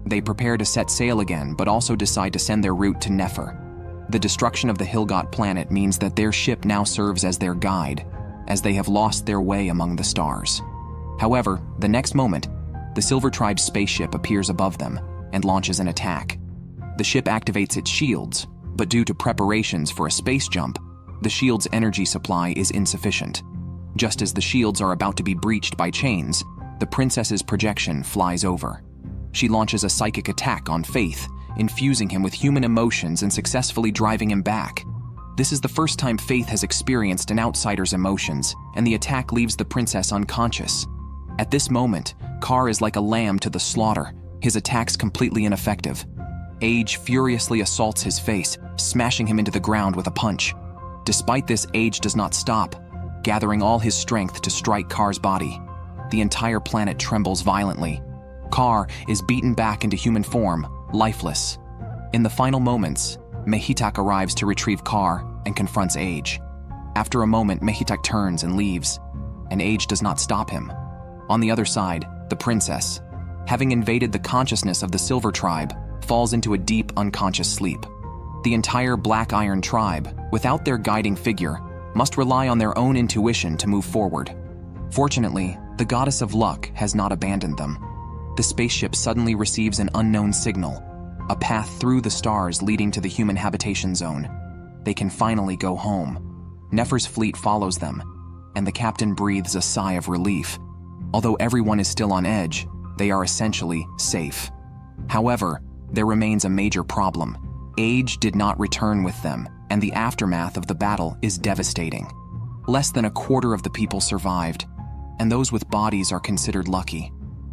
They prepare to set sail again, but also decide to send their route to Nefer. The destruction of the Hilgot planet means that their ship now serves as their guide, as they have lost their way among the stars. However, the next moment, the Silver Tribe's spaceship appears above them and launches an attack. The ship activates its shields, but due to preparations for a space jump, the shield's energy supply is insufficient. Just as the shields are about to be breached by chains, the princess's projection flies over. She launches a psychic attack on Faith, infusing him with human emotions and successfully driving him back. This is the first time Faith has experienced an outsider's emotions, and the attack leaves the princess unconscious. At this moment, Kar is like a lamb to the slaughter, his attacks completely ineffective. Age furiously assaults his face, smashing him into the ground with a punch. Despite this, Age does not stop, gathering all his strength to strike Kar's body. The entire planet trembles violently. Kar is beaten back into human form, lifeless. In the final moments, Mehitak arrives to retrieve Kar and confronts Age. After a moment, Mehitak turns and leaves, and Age does not stop him. On the other side, the princess, having invaded the consciousness of the Silver Tribe, falls into a deep, unconscious sleep. The entire Black Iron Tribe, without their guiding figure, must rely on their own intuition to move forward. Fortunately, the Goddess of Luck has not abandoned them. The spaceship suddenly receives an unknown signal, a path through the stars leading to the human habitation zone. They can finally go home. Nefer's fleet follows them, and the captain breathes a sigh of relief. Although everyone is still on edge, they are essentially safe. However, there remains a major problem. Age did not return with them, and the aftermath of the battle is devastating. Less than a quarter of the people survived, and those with bodies are considered lucky.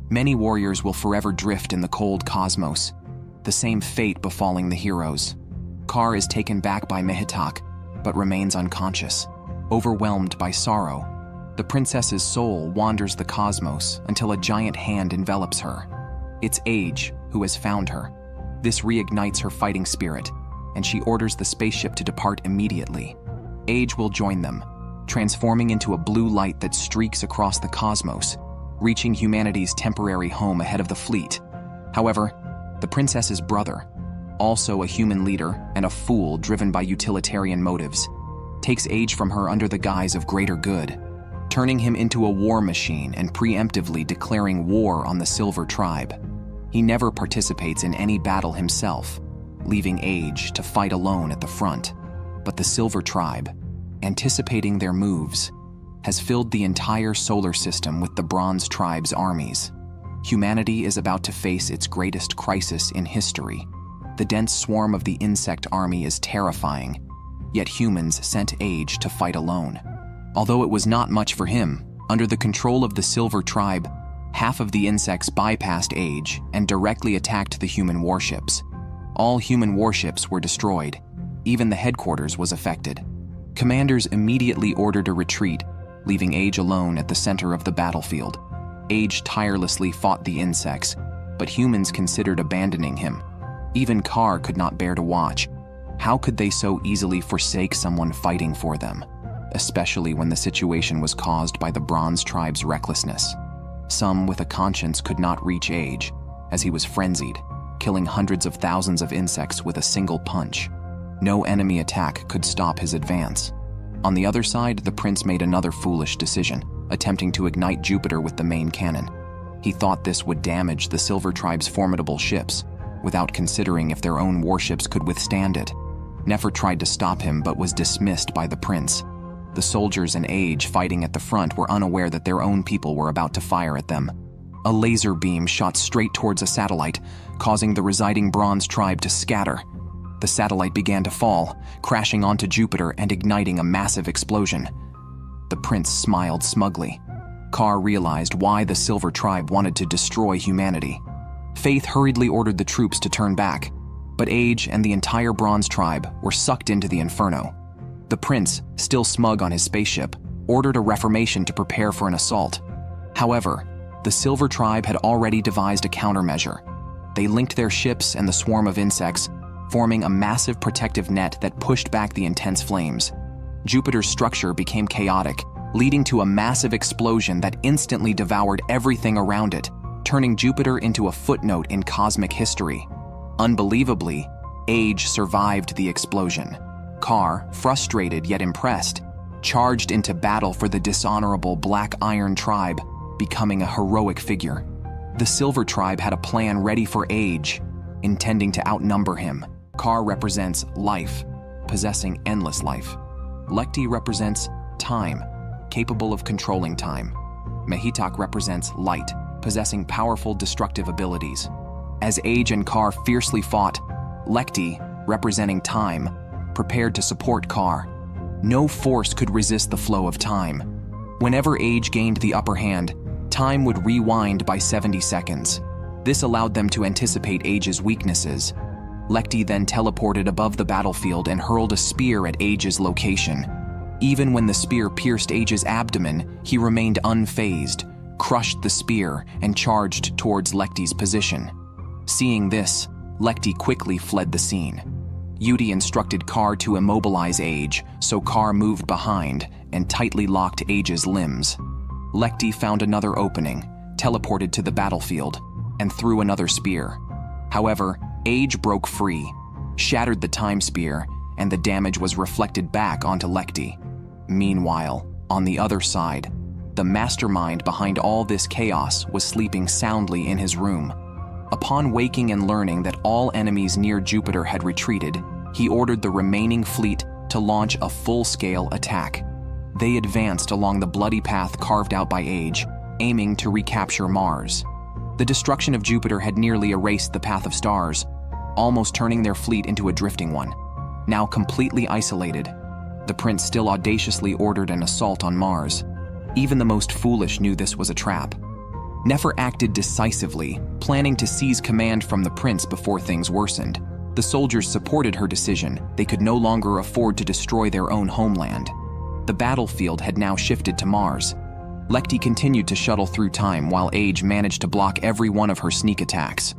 Many warriors will forever drift in the cold cosmos, the same fate befalling the heroes. Kar is taken back by Mehitak, but remains unconscious. Overwhelmed by sorrow, the princess's soul wanders the cosmos until a giant hand envelops her. It's Age who has found her. This reignites her fighting spirit, and she orders the spaceship to depart immediately. Age will join them, transforming into a blue light that streaks across the cosmos, reaching humanity's temporary home ahead of the fleet. However, the princess's brother, also a human leader and a fool driven by utilitarian motives, takes Age from her under the guise of greater good. turning him into a war machine and preemptively declaring war on the Silver Tribe. He never participates in any battle himself, leaving Age to fight alone at the front. But the Silver Tribe, anticipating their moves, has filled the entire solar system with the Bronze Tribe's armies. Humanity is about to face its greatest crisis in history. The dense swarm of the insect army is terrifying, yet humans sent Age to fight alone. Although it was not much for him, under the control of the Silver Tribe, half of the insects bypassed Age and directly attacked the human warships. All human warships were destroyed. Even the headquarters was affected. Commanders immediately ordered a retreat, leaving Age alone at the center of the battlefield. Age tirelessly fought the insects, but humans considered abandoning him. Even Kar could not bear to watch. How could they so easily forsake someone fighting for them, especially when the situation was caused by the Bronze Tribe's recklessness? Some with a conscience could not reach Age, as he was frenzied, killing hundreds of thousands of insects with a single punch. No enemy attack could stop his advance. On the other side, the prince made another foolish decision, attempting to ignite Jupiter with the main cannon. He thought this would damage the Silver Tribe's formidable ships, without considering if their own warships could withstand it. Nefer tried to stop him but was dismissed by the prince. The soldiers and Age fighting at the front were unaware that their own people were about to fire at them. A laser beam shot straight towards a satellite, causing the residing Bronze Tribe to scatter. The satellite began to fall, crashing onto Jupiter and igniting a massive explosion. The prince smiled smugly. Kar realized why the Silver Tribe wanted to destroy humanity. Faith hurriedly ordered the troops to turn back, but Age and the entire Bronze Tribe were sucked into the inferno. The prince, still smug on his spaceship, ordered a reformation to prepare for an assault. However, the Silver Tribe had already devised a countermeasure. They linked their ships and the swarm of insects, forming a massive protective net that pushed back the intense flames. Jupiter's structure became chaotic, leading to a massive explosion that instantly devoured everything around it, turning Jupiter into a footnote in cosmic history. Unbelievably, Age survived the explosion. Kar, frustrated yet impressed, charged into battle for the dishonorable Black Iron Tribe, becoming a heroic figure. The Silver Tribe had a plan ready for Age, intending to outnumber him. Kar represents life, possessing endless life. Lekti represents time, capable of controlling time. Mehitak represents light, possessing powerful destructive abilities. As Age and Kar fiercely fought, Lekti, representing time, prepared to support Kar. No force could resist the flow of time. Whenever Age gained the upper hand, time would rewind by 70 seconds. This allowed them to anticipate Age's weaknesses. Lekti then teleported above the battlefield and hurled a spear at Age's location. Even when the spear pierced Age's abdomen, he remained unfazed, crushed the spear, and charged towards Lekti's position. Seeing this, Lekti quickly fled the scene. Yudi instructed Kar to immobilize Age, so Kar moved behind and tightly locked Age's limbs. Lekti found another opening, teleported to the battlefield, and threw another spear. However, Age broke free, shattered the time spear, and the damage was reflected back onto Lekti. Meanwhile, on the other side, the mastermind behind all this chaos was sleeping soundly in his room. Upon waking and learning that all enemies near Jupiter had retreated, he ordered the remaining fleet to launch a full-scale attack. They advanced along the bloody path carved out by Age, aiming to recapture Mars. The destruction of Jupiter had nearly erased the path of stars, almost turning their fleet into a drifting one. Now completely isolated, the prince still audaciously ordered an assault on Mars. Even the most foolish knew this was a trap. Nefer acted decisively, planning to seize command from the prince before things worsened. The soldiers supported her decision. They could no longer afford to destroy their own homeland. The battlefield had now shifted to Mars. Lekti continued to shuttle through time while Age managed to block every one of her sneak attacks.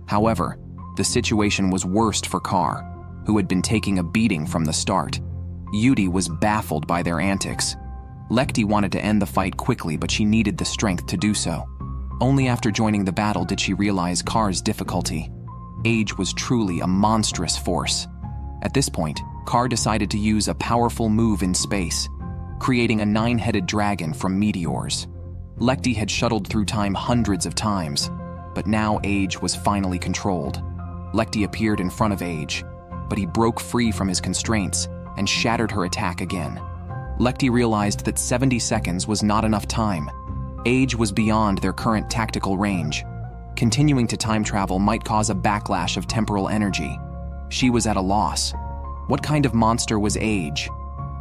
However, the situation was worst for Kar, who had been taking a beating from the start. Yudi was baffled by their antics. Lekti wanted to end the fight quickly, but she needed the strength to do so. Only after joining the battle did she realize Kar's difficulty. Age was truly a monstrous force. At this point, Kar decided to use a powerful move in space. creating a 9-headed dragon from meteors. Lekti had shuttled through time hundreds of times, but now Age was finally controlled. Lekti appeared in front of Age, but he broke free from his constraints and shattered her attack again. Lekti realized that 70 seconds was not enough time. Age was beyond their current tactical range. Continuing to time travel might cause a backlash of temporal energy. She was at a loss. What kind of monster was Age?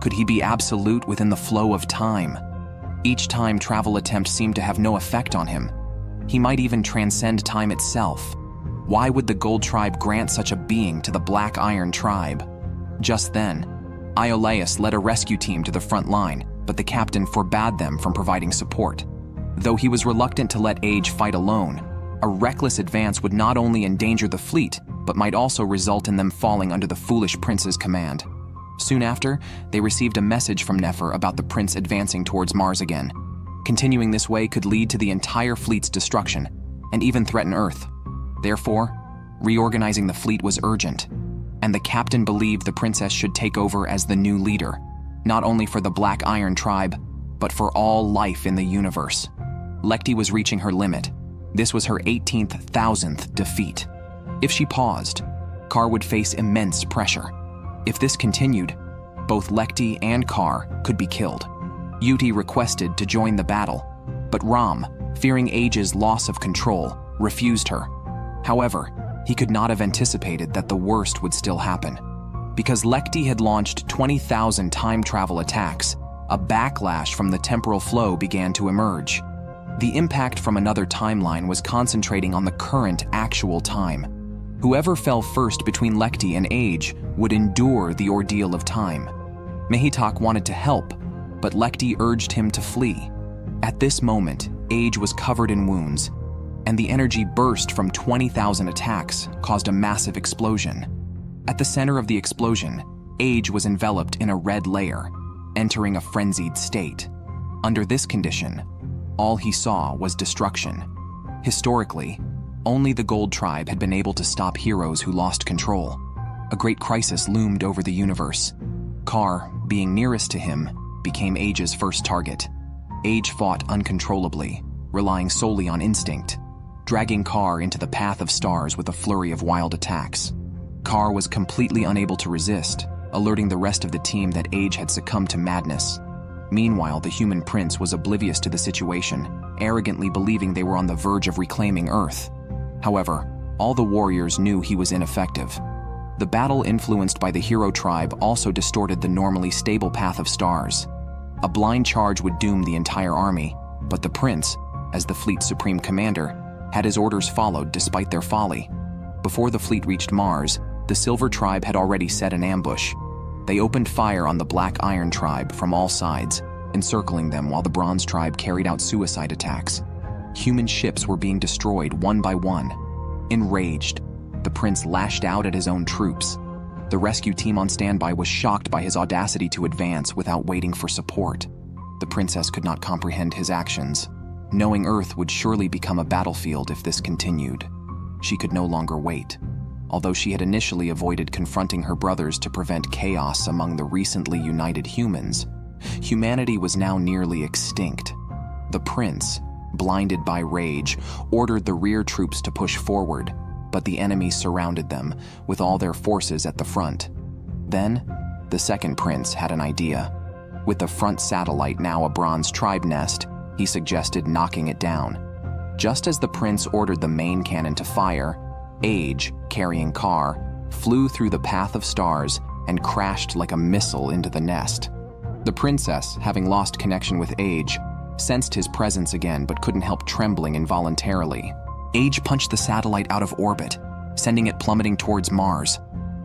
Could he be absolute within the flow of time? Each time travel attempt seemed to have no effect on him. He might even transcend time itself. Why would the Gold Tribe grant such a being to the Black Iron Tribe? Just then, Iolaus led a rescue team to the front line, but the captain forbade them from providing support. Though he was reluctant to let Age fight alone, a reckless advance would not only endanger the fleet, but might also result in them falling under the foolish prince's command. Soon after, they received a message from Nefer about the prince advancing towards Mars again. Continuing this way could lead to the entire fleet's destruction, and even threaten Earth. Therefore, reorganizing the fleet was urgent, and the captain believed the princess should take over as the new leader, not only for the Black Iron Tribe, but for all life in the universe. Lekti was reaching her limit. This was her 18,000th defeat. If she paused, Kar would face immense pressure. If this continued, both Lekti and Kar could be killed. Yuti requested to join the battle, but Ram, fearing Age's loss of control, refused her. However, he could not have anticipated that the worst would still happen. Because Lekti had launched 20,000 time travel attacks, a backlash from the temporal flow began to emerge. The impact from another timeline was concentrating on the current actual time. Whoever fell first between Lekti and Age would endure the ordeal of time. Mehitak wanted to help, but Lekti urged him to flee. At this moment, Age was covered in wounds, and the energy burst from 20,000 attacks caused a massive explosion. At the center of the explosion, Age was enveloped in a red layer, entering a frenzied state. Under this condition, all he saw was destruction. Historically, only the Gold Tribe had been able to stop heroes who lost control. A great crisis loomed over the universe. Kar, being nearest to him, became Age's first target. Age fought uncontrollably, relying solely on instinct, dragging Kar into the path of stars with a flurry of wild attacks. Kar was completely unable to resist, alerting the rest of the team that Age had succumbed to madness. Meanwhile, the human prince was oblivious to the situation, arrogantly believing they were on the verge of reclaiming Earth. However, all the warriors knew he was ineffective. The battle influenced by the hero tribe also distorted the normally stable path of stars. A blind charge would doom the entire army, but the prince, as the fleet's supreme commander, had his orders followed despite their folly. Before the fleet reached Mars, the Silver Tribe had already set an ambush. They opened fire on the Black Iron Tribe from all sides, encircling them while the Bronze Tribe carried out suicide attacks. Human ships were being destroyed one by one. Enraged, the prince lashed out at his own troops. The rescue team on standby was shocked by his audacity to advance without waiting for support. The princess could not comprehend his actions, knowing Earth would surely become a battlefield if this continued. She could no longer wait. Although she had initially avoided confronting her brothers to prevent chaos among the recently united humans, humanity was now nearly extinct. The prince, blinded by rage, ordered the rear troops to push forward, but the enemy surrounded them, with all their forces at the front. Then, the second prince had an idea. With the front satellite now a Bronze Tribe nest, he suggested knocking it down. Just as the prince ordered the main cannon to fire, Age, carrying Kar, flew through the path of stars and crashed like a missile into the nest. The princess, having lost connection with Age, sensed his presence again but couldn't help trembling involuntarily. Age punched the satellite out of orbit, sending it plummeting towards Mars.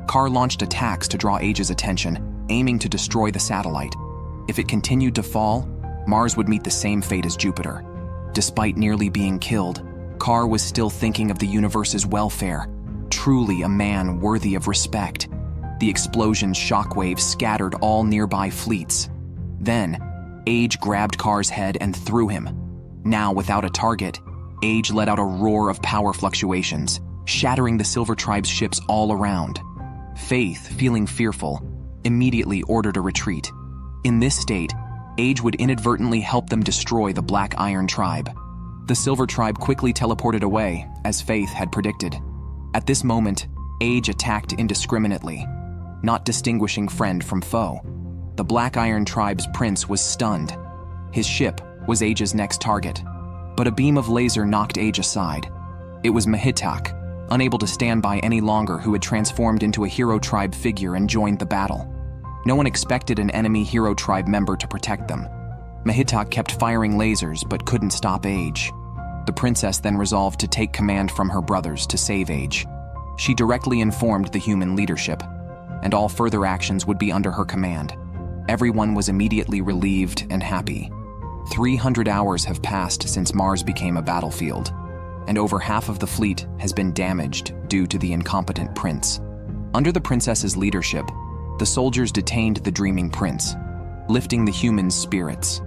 Kar launched attacks to draw Age's attention, aiming to destroy the satellite. If it continued to fall, Mars would meet the same fate as Jupiter. Despite nearly being killed, Kar was still thinking of the universe's welfare, truly a man worthy of respect. The explosion's shockwaves scattered all nearby fleets. Then, Age grabbed Kar's head and threw him. Now without a target, Age let out a roar of power fluctuations, shattering the Silver Tribe's ships all around. Faith, feeling fearful, immediately ordered a retreat. In this state, Age would inadvertently help them destroy the Black Iron Tribe. The Silver Tribe quickly teleported away, as Faith had predicted. At this moment, Age attacked indiscriminately, not distinguishing friend from foe. The Black Iron Tribe's prince was stunned. His ship was Age's next target, but a beam of laser knocked Age aside. It was Mehitak, unable to stand by any longer, who had transformed into a Hero Tribe figure and joined the battle. No one expected an enemy Hero Tribe member to protect them. Mehitak kept firing lasers but couldn't stop Age. The princess then resolved to take command from her brothers to save Age. She directly informed the human leadership, and all further actions would be under her command. Everyone was immediately relieved and happy. 300 hours have passed since Mars became a battlefield, and over half of the fleet has been damaged due to the incompetent prince. Under the princess's leadership, the soldiers detained the dreaming prince, lifting the humans' spirits.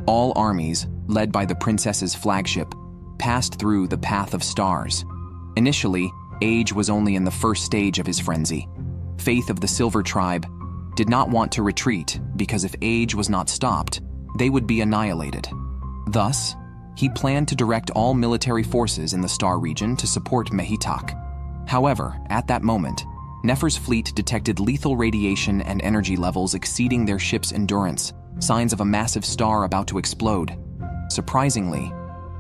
All armies, led by the princess's flagship, passed through the Path of Stars. Initially, Age was only in the first stage of his frenzy. Faith of the Silver Tribe did not want to retreat because if Age was not stopped, they would be annihilated. Thus, he planned to direct all military forces in the Star region to support Mehitak. However, at that moment, Nefer's fleet detected lethal radiation and energy levels exceeding their ship's endurance, signs of a massive star about to explode. Surprisingly,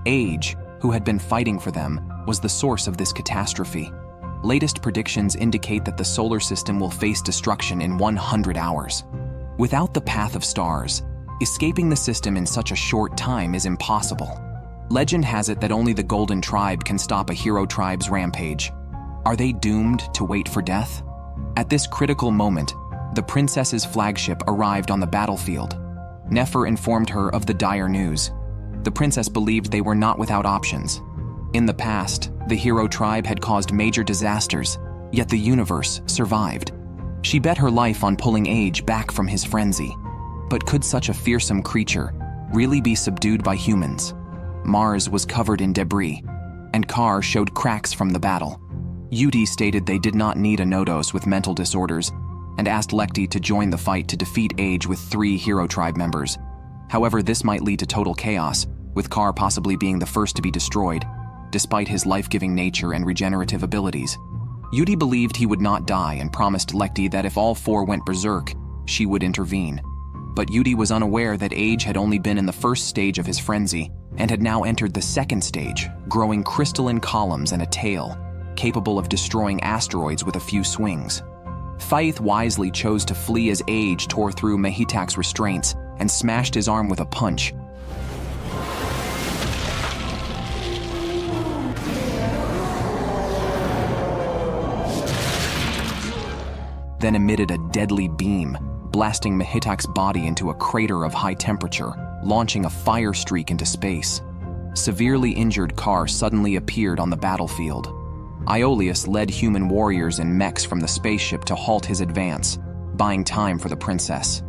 Age, who had been fighting for them, was the source of this catastrophe. Latest predictions indicate that the solar system will face destruction in 100 hours. Without the Path of Stars, escaping the system in such a short time is impossible. Legend has it that only the Golden Tribe can stop a Hero Tribe's rampage. Are they doomed to wait for death? At this critical moment, the princess's flagship arrived on the battlefield. Nefer informed her of the dire news. The princess believed they were not without options. In the past, the Hero Tribe had caused major disasters, yet the universe survived. She bet her life on pulling Age back from his frenzy. But could such a fearsome creature really be subdued by humans? Mars was covered in debris, and Kar showed cracks from the battle. Yudi stated they did not need a Nodos with mental disorders and asked Lekti to join the fight to defeat Age with 3 Hero Tribe members. However, this might lead to total chaos, with Kar possibly being the first to be destroyed, despite his life-giving nature and regenerative abilities. Yudi believed he would not die and promised Lekti that if all 4 went berserk, she would intervene. But Yudi was unaware that Age had only been in the first stage of his frenzy and had now entered the second stage, growing crystalline columns and a tail, capable of destroying asteroids with a few swings. Faith wisely chose to flee as Age tore through Mehitak's restraints and smashed his arm with a punch. Then emitted a deadly beam, blasting Mehitak's body into a crater of high temperature, launching a fire streak into space. Severely injured Kar suddenly appeared on the battlefield. Aeolus led human warriors and mechs from the spaceship to halt his advance, buying time for the princess.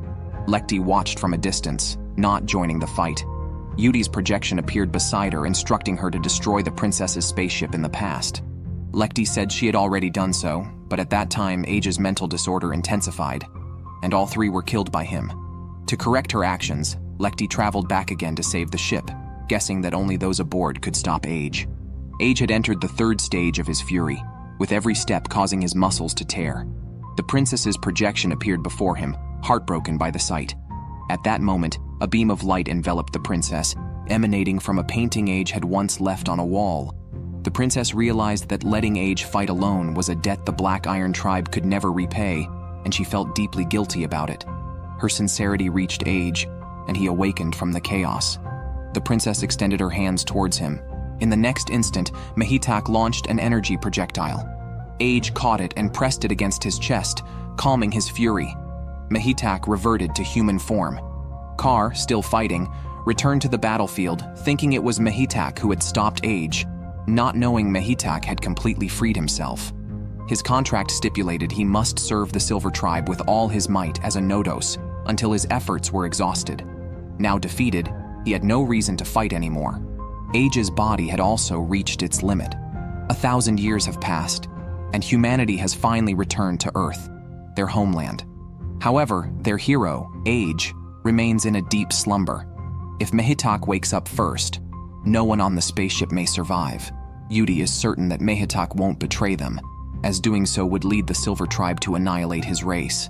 Lekti watched from a distance, not joining the fight. Yudi's projection appeared beside her, instructing her to destroy the princess's spaceship in the past. Lekti said she had already done so, but at that time Age's mental disorder intensified, and all 3 were killed by him. To correct her actions, Lekti traveled back again to save the ship, guessing that only those aboard could stop Age. Age had entered the 3rd stage of his fury, with every step causing his muscles to tear. The princess's projection appeared before him, heartbroken by the sight. At that moment, a beam of light enveloped the princess, emanating from a painting Age had once left on a wall. The princess realized that letting Age fight alone was a debt the Black Iron Tribe could never repay, and she felt deeply guilty about it. Her sincerity reached Age, and he awakened from the chaos. The princess extended her hands towards him. In the next instant, Mehitak launched an energy projectile. Age caught it and pressed it against his chest, calming his fury. Mehitak reverted to human form. Kar, still fighting, returned to the battlefield, thinking it was Mehitak who had stopped Age, not knowing Mehitak had completely freed himself. His contract stipulated he must serve the Silver Tribe with all his might as a Nodos until his efforts were exhausted. Now defeated, he had no reason to fight anymore. Age's body had also reached its limit. 1,000 years have passed, and humanity has finally returned to Earth, their homeland. However, their hero, Age, remains in a deep slumber. If Mehitak wakes up first, no one on the spaceship may survive. Yudi is certain that Mehitak won't betray them, as doing so would lead the Silver Tribe to annihilate his race.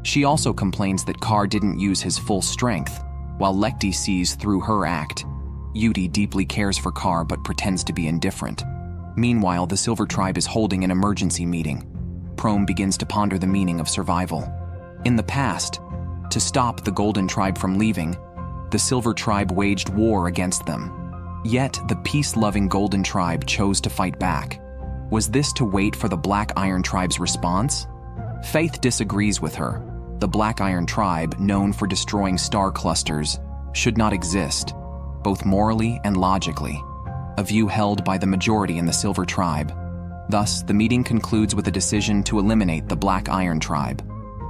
She also complains that Kar didn't use his full strength, while Lekti sees through her act. Yudi deeply cares for Kar but pretends to be indifferent. Meanwhile, the Silver Tribe is holding an emergency meeting. Prome begins to ponder the meaning of survival. In the past, to stop the Golden Tribe from leaving, the Silver Tribe waged war against them. Yet, the peace-loving Golden Tribe chose to fight back. Was this to wait for the Black Iron Tribe's response? Faith disagrees with her. The Black Iron Tribe, known for destroying star clusters, should not exist, both morally and logically, a view held by the majority in the Silver Tribe. Thus, the meeting concludes with a decision to eliminate the Black Iron Tribe.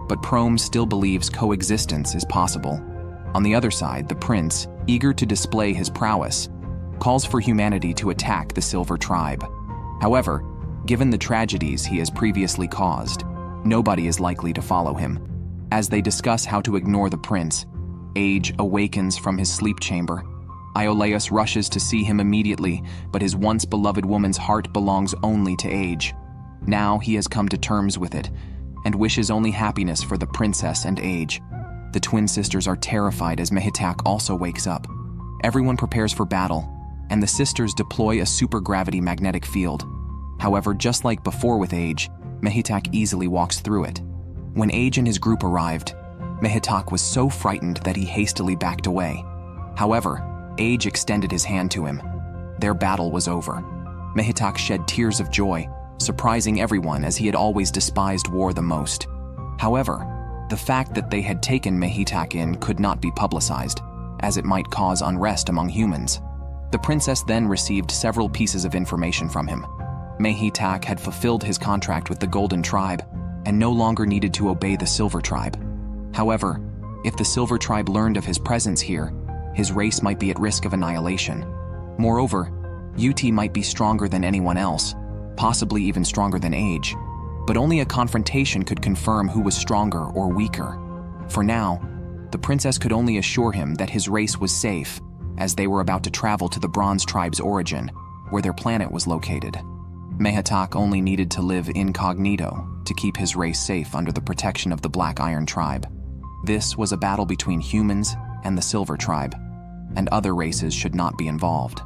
But Prome still believes coexistence is possible. On the other side, the prince, eager to display his prowess, calls for humanity to attack the Silver Tribe. However, given the tragedies he has previously caused, nobody is likely to follow him. As they discuss how to ignore the prince, Age awakens from his sleep chamber. Iolaus rushes to see him immediately, but his once beloved woman's heart belongs only to Age. Now he has come to terms with it, and wishes only happiness for the princess and Age. The twin sisters are terrified as Mehitak also wakes up. Everyone prepares for battle, and the sisters deploy a supergravity magnetic field. However, just like before with Age, Mehitak easily walks through it. When Age and his group arrived, Mehitak was so frightened that he hastily backed away. However, Age extended his hand to him. Their battle was over. Mehitak shed tears of joy, surprising everyone as he had always despised war the most. However, the fact that they had taken Mehitak in could not be publicized, as it might cause unrest among humans. The princess then received several pieces of information from him. Mehitak had fulfilled his contract with the Golden Tribe and no longer needed to obey the Silver Tribe. However, if the Silver Tribe learned of his presence here, his race might be at risk of annihilation. Moreover, UT might be stronger than anyone else, possibly even stronger than Age, but only a confrontation could confirm who was stronger or weaker. For now, the princess could only assure him that his race was safe, as they were about to travel to the Bronze Tribe's origin, where their planet was located. Mehitak only needed to live incognito to keep his race safe under the protection of the Black Iron Tribe. This was a battle between humans and the Silver Tribe, and other races should not be involved.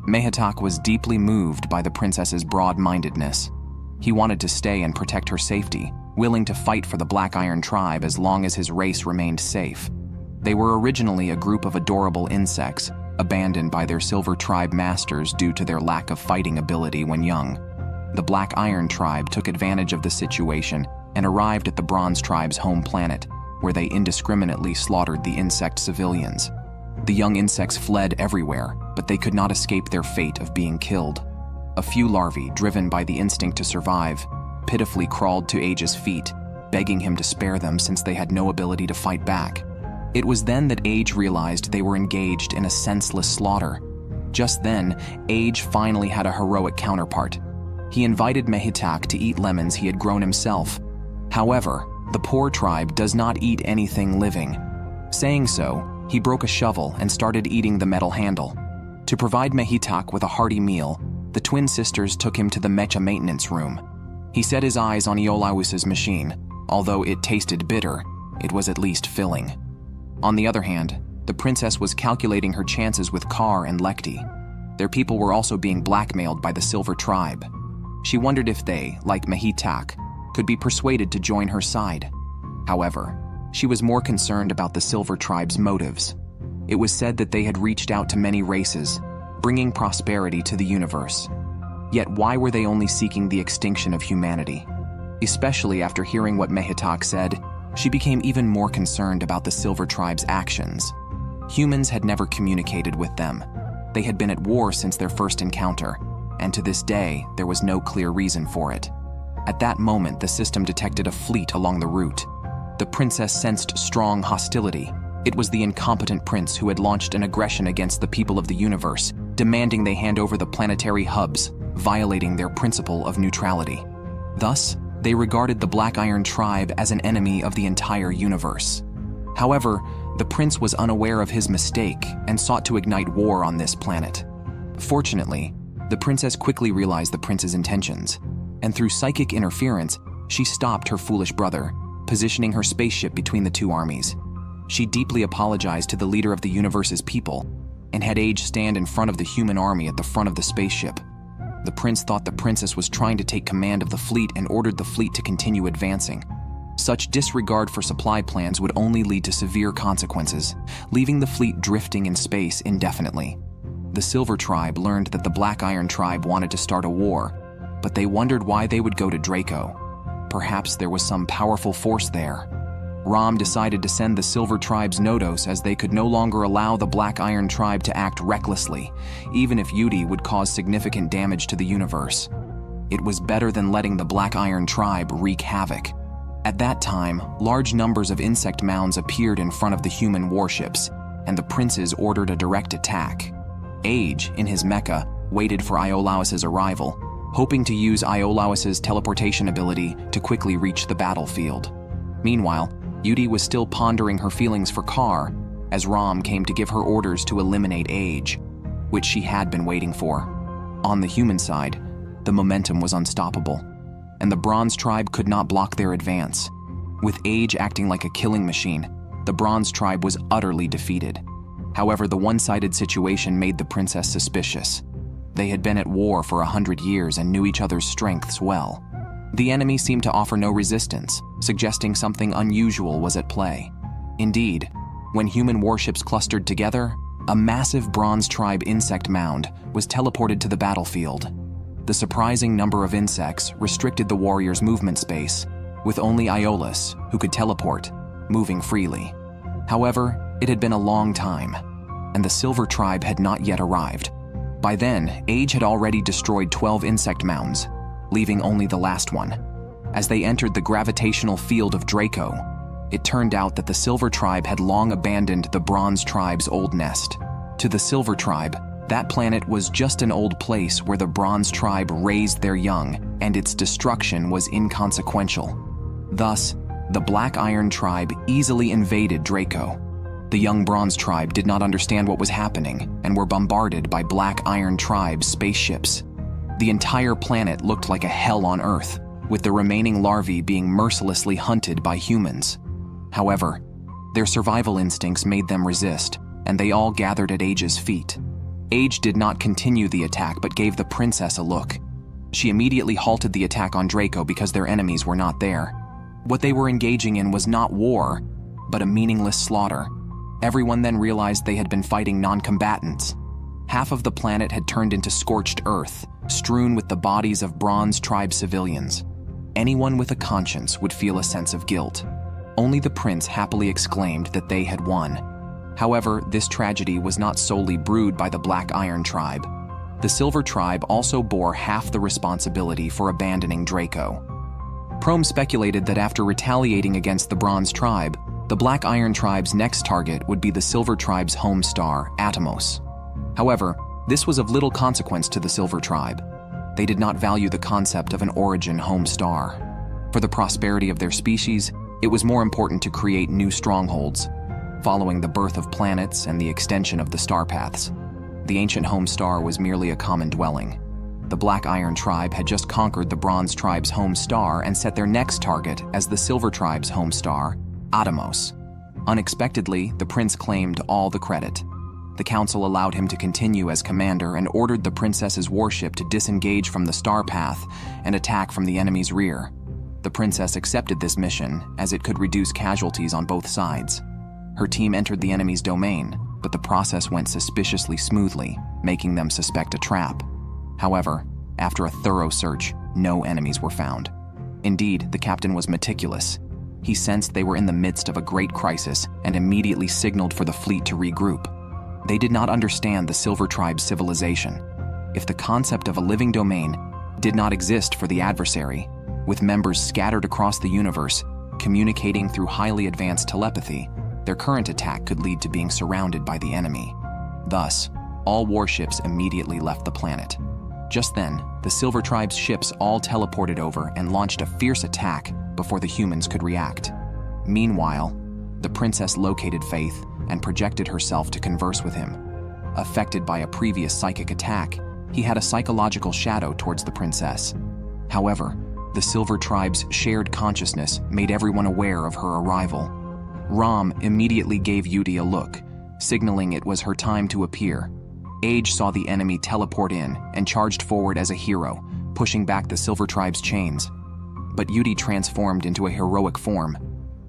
Mehitak was deeply moved by the princess's broad-mindedness. He wanted to stay and protect her safety, willing to fight for the Black Iron Tribe as long as his race remained safe. They were originally a group of adorable insects, abandoned by their Silver Tribe masters due to their lack of fighting ability when young. The Black Iron Tribe took advantage of the situation and arrived at the Bronze Tribe's home planet, where they indiscriminately slaughtered the insect civilians. The young insects fled everywhere, but they could not escape their fate of being killed. A few larvae, driven by the instinct to survive, pitifully crawled to Age's feet, begging him to spare them since they had no ability to fight back. It was then that Age realized they were engaged in a senseless slaughter. Just then, Age finally had a heroic counterpart. He invited Mehitak to eat lemons he had grown himself. However, the poor tribe does not eat anything living. Saying so, he broke a shovel and started eating the metal handle. To provide Mehitak with a hearty meal, the twin sisters took him to the mecha maintenance room. He set his eyes on Iolaus's machine. Although it tasted bitter, it was at least filling. On the other hand, the princess was calculating her chances with Kar and Lekti. Their people were also being blackmailed by the Silver Tribe. She wondered if they, like Mehitak, could be persuaded to join her side. However, she was more concerned about the Silver Tribe's motives. It was said that they had reached out to many races, bringing prosperity to the universe. Yet why were they only seeking the extinction of humanity? Especially after hearing what Mehitak said, she became even more concerned about the Silver Tribe's actions. Humans had never communicated with them. They had been at war since their first encounter, and to this day, there was no clear reason for it. At that moment, the system detected a fleet along the route. The princess sensed strong hostility. It was the incompetent prince who had launched an aggression against the people of the universe, demanding they hand over the planetary hubs, violating their principle of neutrality. Thus, they regarded the Black Iron Tribe as an enemy of the entire universe. However, The prince was unaware of his mistake and sought to ignite war on this planet. Fortunately, the princess quickly realized the prince's intentions, and through psychic interference, she stopped her foolish brother, positioning her spaceship between the two armies. She deeply apologized to the leader of the universe's people and had Age stand in front of the human army at the front of the spaceship. The prince thought the princess was trying to take command of the fleet and ordered the fleet to continue advancing. Such disregard for supply plans would only lead to severe consequences, leaving the fleet drifting in space indefinitely. The Silver Tribe learned that the Black Iron Tribe wanted to start a war, but they wondered why they would go to Draco. Perhaps there was some powerful force there. Rom decided to send the Silver Tribe's Nodos as they could no longer allow the Black Iron Tribe to act recklessly, even if Yudi would cause significant damage to the universe. It was better than letting the Black Iron Tribe wreak havoc. At that time, large numbers of insect mounds appeared in front of the human warships, and the princes ordered a direct attack. Age, in his mecha, waited for Iolaus's arrival, hoping to use Iolaus's teleportation ability to quickly reach the battlefield. Meanwhile, Yudi was still pondering her feelings for Kar as Rom came to give her orders to eliminate Age, which she had been waiting for. On the human side, the momentum was unstoppable, and the Bronze Tribe could not block their advance. With Age acting like a killing machine, the Bronze Tribe was utterly defeated. However, the one-sided situation made the princess suspicious. They had been at war for 100 years and knew each other's strengths well. The enemy seemed to offer no resistance, suggesting something unusual was at play. Indeed, when human warships clustered together, a massive Bronze Tribe insect mound was teleported to the battlefield. The surprising number of insects restricted the warriors' movement space, with only Iolaus, who could teleport, moving freely. However, it had been a long time, and the Silver Tribe had not yet arrived. By then, Age had already destroyed 12 insect mounds, leaving only the last one. As they entered the gravitational field of Draco, it turned out that the Silver Tribe had long abandoned the Bronze Tribe's old nest. To the Silver Tribe, that planet was just an old place where the Bronze Tribe raised their young, and its destruction was inconsequential. Thus, the Black Iron Tribe easily invaded Draco. The young Bronze Tribe did not understand what was happening and were bombarded by Black Iron Tribe spaceships. The entire planet looked like a hell on Earth, with the remaining larvae being mercilessly hunted by humans. However, their survival instincts made them resist, and they all gathered at Age's feet. Age did not continue the attack but gave the princess a look. She immediately halted the attack on Draco because their enemies were not there. What they were engaging in was not war, but a meaningless slaughter. Everyone then realized they had been fighting non-combatants. Half of the planet had turned into scorched earth, strewn with the bodies of Bronze Tribe civilians. Anyone with a conscience would feel a sense of guilt. Only the prince happily exclaimed that they had won. However, this tragedy was not solely brewed by the Black Iron Tribe. The Silver Tribe also bore half the responsibility for abandoning Draco. Prome speculated that after retaliating against the Bronze Tribe, the Black Iron Tribe's next target would be the Silver Tribe's home star, Atomos. However, this was of little consequence to the Silver Tribe. They did not value the concept of an origin home star. For the prosperity of their species, it was more important to create new strongholds, following the birth of planets and the extension of the star paths. The ancient home star was merely a common dwelling. The Black Iron Tribe had just conquered the Bronze Tribe's home star and set their next target as the Silver Tribe's home star, Atomos. Unexpectedly, the prince claimed all the credit. The council allowed him to continue as commander and ordered the princess's warship to disengage from the star path and attack from the enemy's rear. The princess accepted this mission as it could reduce casualties on both sides. Her team entered the enemy's domain, but the process went suspiciously smoothly, making them suspect a trap. However, after a thorough search, no enemies were found. Indeed, the captain was meticulous. He sensed they were in the midst of a great crisis and immediately signaled for the fleet to regroup. They did not understand the Silver Tribe's civilization. If the concept of a living domain did not exist for the adversary, with members scattered across the universe, communicating through highly advanced telepathy, their current attack could lead to being surrounded by the enemy. Thus, all warships immediately left the planet. Just then, the Silver Tribe's ships all teleported over and launched a fierce attack before the humans could react. Meanwhile, the princess located Faith and projected herself to converse with him. Affected by a previous psychic attack, he had a psychological shadow towards the princess. However, the Silver Tribe's shared consciousness made everyone aware of her arrival. Ram immediately gave Yudi a look, signaling it was her time to appear. Age saw the enemy teleport in and charged forward as a hero, pushing back the Silver Tribe's chains. But Yudi transformed into a heroic form.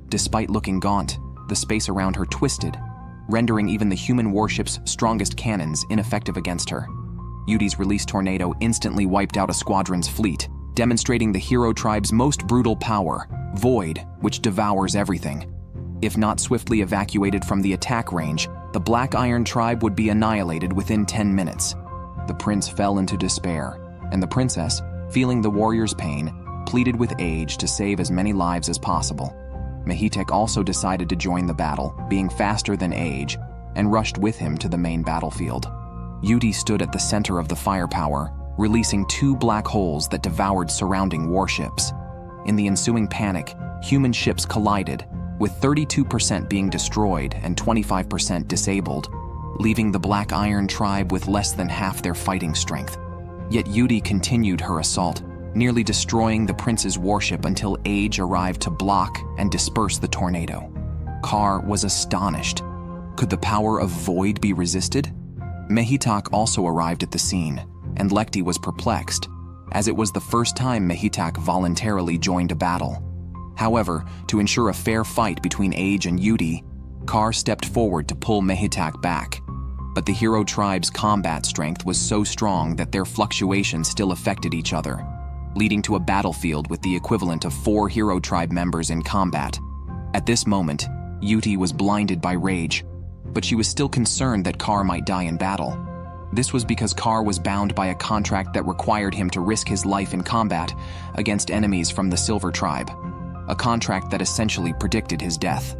Despite looking gaunt, the space around her twisted, rendering even the human warship's strongest cannons ineffective against her. Yudi's released tornado instantly wiped out a squadron's fleet, demonstrating the hero tribe's most brutal power, Void, which devours everything. If not swiftly evacuated from the attack range, the Black Iron tribe would be annihilated within 10 minutes. The prince fell into despair, and the princess, feeling the warrior's pain, pleaded with Age to save as many lives as possible. Mehitek also decided to join the battle, being faster than Age, and rushed with him to the main battlefield. Yudi stood at the center of the firepower, releasing 2 black holes that devoured surrounding warships. In the ensuing panic, human ships collided, with 32% being destroyed and 25% disabled, leaving the Black Iron tribe with less than half their fighting strength. Yet Yudi continued her assault, nearly destroying the prince's warship until Age arrived to block and disperse the tornado. Kar was astonished. Could the power of Void be resisted? Mehitak also arrived at the scene, and Lekti was perplexed, as it was the first time Mehitak voluntarily joined a battle. However, to ensure a fair fight between Age and Yudi, Kar stepped forward to pull Mehitak back. But the hero tribe's combat strength was so strong that their fluctuations still affected each other, leading to a battlefield with the equivalent of 4 hero tribe members in combat. At this moment, Yudi was blinded by rage, but she was still concerned that Kar might die in battle. This was because Kar was bound by a contract that required him to risk his life in combat against enemies from the Silver Tribe, a contract that essentially predicted his death.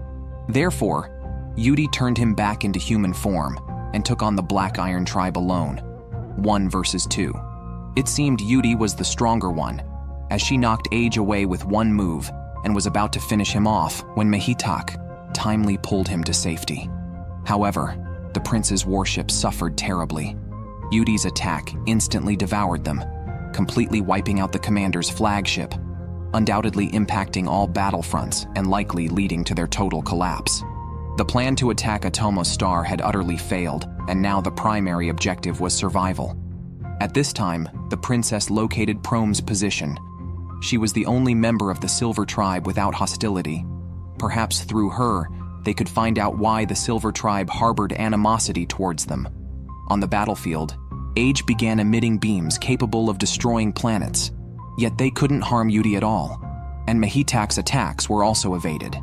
Therefore, Yudi turned him back into human form and took on the Black Iron tribe alone, 1 versus 2. It seemed Yudi was the stronger one, as she knocked Age away with one move and was about to finish him off when Mehitak timely pulled him to safety. However, the prince's warship suffered terribly. Yudi's attack instantly devoured them, completely wiping out the commander's flagship, undoubtedly impacting all battlefronts and likely leading to their total collapse. The plan to attack Atomo's star had utterly failed, and now the primary objective was survival. At this time, the princess located Prome's position. She was the only member of the Silver Tribe without hostility. Perhaps through her, they could find out why the Silver Tribe harbored animosity towards them. On the battlefield, Age began emitting beams capable of destroying planets, yet they couldn't harm Yudi at all, and Mehitak's attacks were also evaded.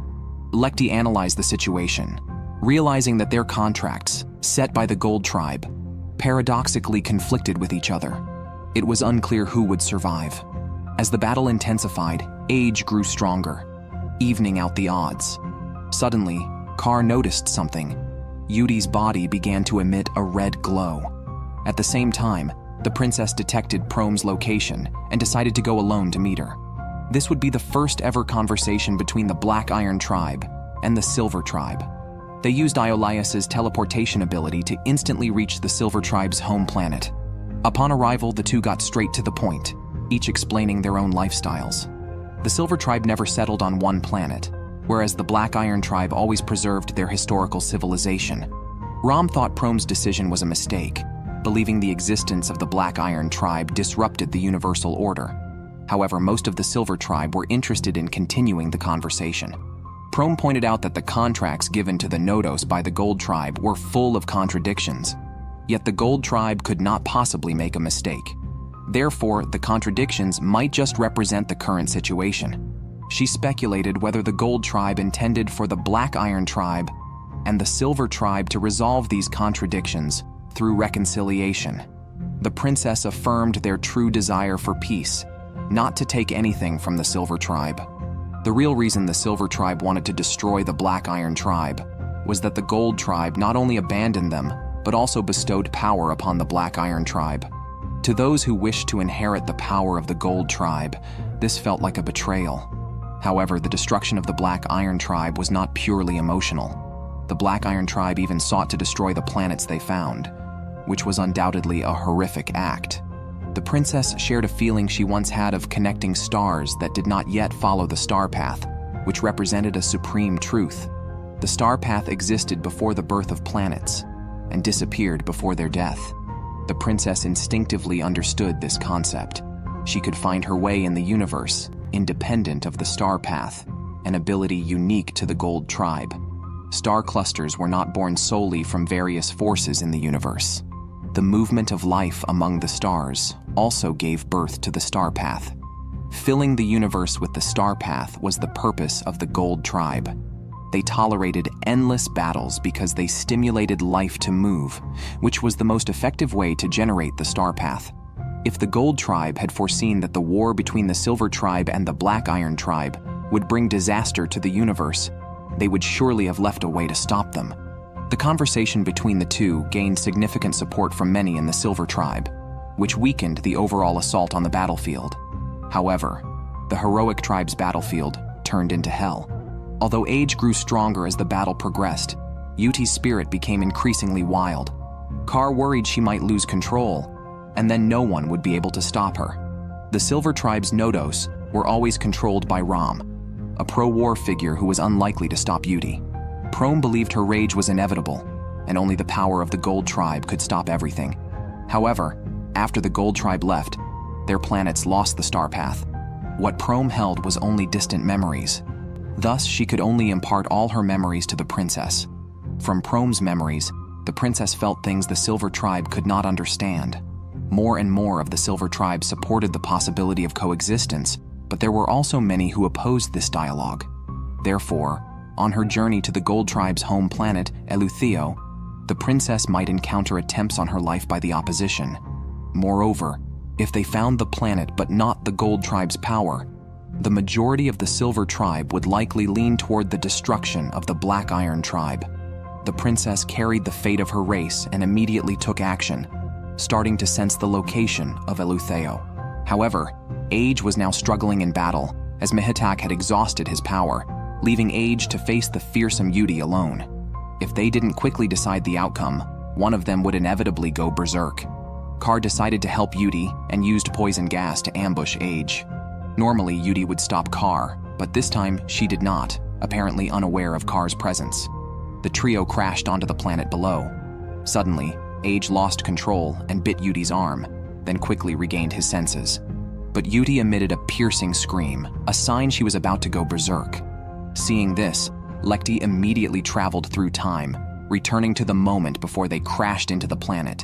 Lekti analyzed the situation, realizing that their contracts, set by the Gold Tribe, paradoxically conflicted with each other. It was unclear who would survive. As the battle intensified, Age grew stronger, evening out the odds. Suddenly, Kar noticed something. Yudi's body began to emit a red glow. At the same time, the princess detected Prome's location and decided to go alone to meet her. This would be the first ever conversation between the Black Iron tribe and the Silver Tribe. They used Iolias's teleportation ability to instantly reach the Silver Tribe's home planet. Upon arrival, the two got straight to the point, each explaining their own lifestyles. The Silver Tribe never settled on one planet, whereas the Black Iron tribe always preserved their historical civilization. Ram thought Prome's decision was a mistake, believing the existence of the Black Iron tribe disrupted the universal order. However, most of the Silver Tribe were interested in continuing the conversation. Prome pointed out that the contracts given to the Nodos by the Gold Tribe were full of contradictions, yet the Gold Tribe could not possibly make a mistake. Therefore, the contradictions might just represent the current situation. She speculated whether the Gold Tribe intended for the Black Iron tribe and the Silver Tribe to resolve these contradictions through reconciliation. The princess affirmed their true desire for peace, not to take anything from the Silver Tribe. The real reason the Silver Tribe wanted to destroy the Black Iron tribe was that the Gold Tribe not only abandoned them, but also bestowed power upon the Black Iron tribe. To those who wished to inherit the power of the Gold Tribe, this felt like a betrayal. However, the destruction of the Black Iron tribe was not purely emotional. The Black Iron Tribe even sought to destroy the planets they found, which was undoubtedly a horrific act. The princess shared a feeling she once had of connecting stars that did not yet follow the star path, which represented a supreme truth. The star path existed before the birth of planets and disappeared before their death. The princess instinctively understood this concept. She could find her way in the universe, independent of the star path, an ability unique to the Gold Tribe. Star clusters were not born solely from various forces in the universe. The movement of life among the stars also gave birth to the star path. Filling the universe with the star path was the purpose of the Gold Tribe. They tolerated endless battles because they stimulated life to move, which was the most effective way to generate the star path. If the Gold Tribe had foreseen that the war between the Silver Tribe and the Black Iron Tribe would bring disaster to the universe, they would surely have left a way to stop them. The conversation between the two gained significant support from many in the Silver Tribe, which weakened the overall assault on the battlefield. However, the heroic tribe's battlefield turned into hell. Although Age grew stronger as the battle progressed, Yuti's spirit became increasingly wild. Kar worried she might lose control, and then no one would be able to stop her. The Silver Tribe's Nodos were always controlled by Ram, a pro-war figure who was unlikely to stop Yuti. Prome believed her rage was inevitable, and only the power of the Gold Tribe could stop everything. However, after the Gold Tribe left, their planets lost the star path. What Prome held was only distant memories. Thus, she could only impart all her memories to the princess. From Prome's memories, the princess felt things the Silver Tribe could not understand. More and more of the Silver Tribe supported the possibility of coexistence, but there were also many who opposed this dialogue. Therefore, on her journey to the Gold Tribe's home planet, Eleuthio, the princess might encounter attempts on her life by the opposition. Moreover, if they found the planet but not the Gold Tribe's power, the majority of the Silver Tribe would likely lean toward the destruction of the Black Iron Tribe. The princess carried the fate of her race and immediately took action, starting to sense the location of Eleuthio. However, Age was now struggling in battle, as Mihtak had exhausted his power, leaving Age to face the fearsome Yuti alone. If they didn't quickly decide the outcome, one of them would inevitably go berserk. Kar decided to help Yuti and used poison gas to ambush Age. Normally, Yuti would stop Kar, but this time she did not, apparently unaware of Kar's presence. The trio crashed onto the planet below. Suddenly, Age lost control and bit Yuti's arm, then quickly regained his senses. But Yuti emitted a piercing scream, a sign she was about to go berserk. Seeing this, Lekti immediately traveled through time, returning to the moment before they crashed into the planet.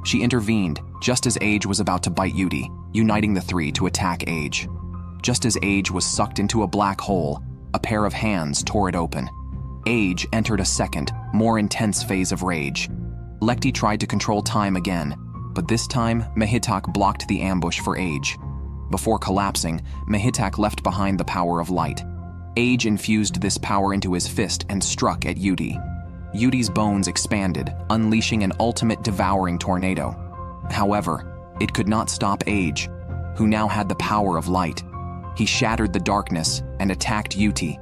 She intervened just as Age was about to bite Yuti, uniting the three to attack Age. Just as Age was sucked into a black hole, a pair of hands tore it open. Age entered a second, more intense phase of rage. Lekti tried to control time again, but this time Mihtak blocked the ambush for Age. Before collapsing, Mihtak left behind the power of light. Age infused this power into his fist and struck at Yuti. Yuti's bones expanded, unleashing an ultimate devouring tornado. However, it could not stop Age, who now had the power of light. He shattered the darkness and attacked Yuti.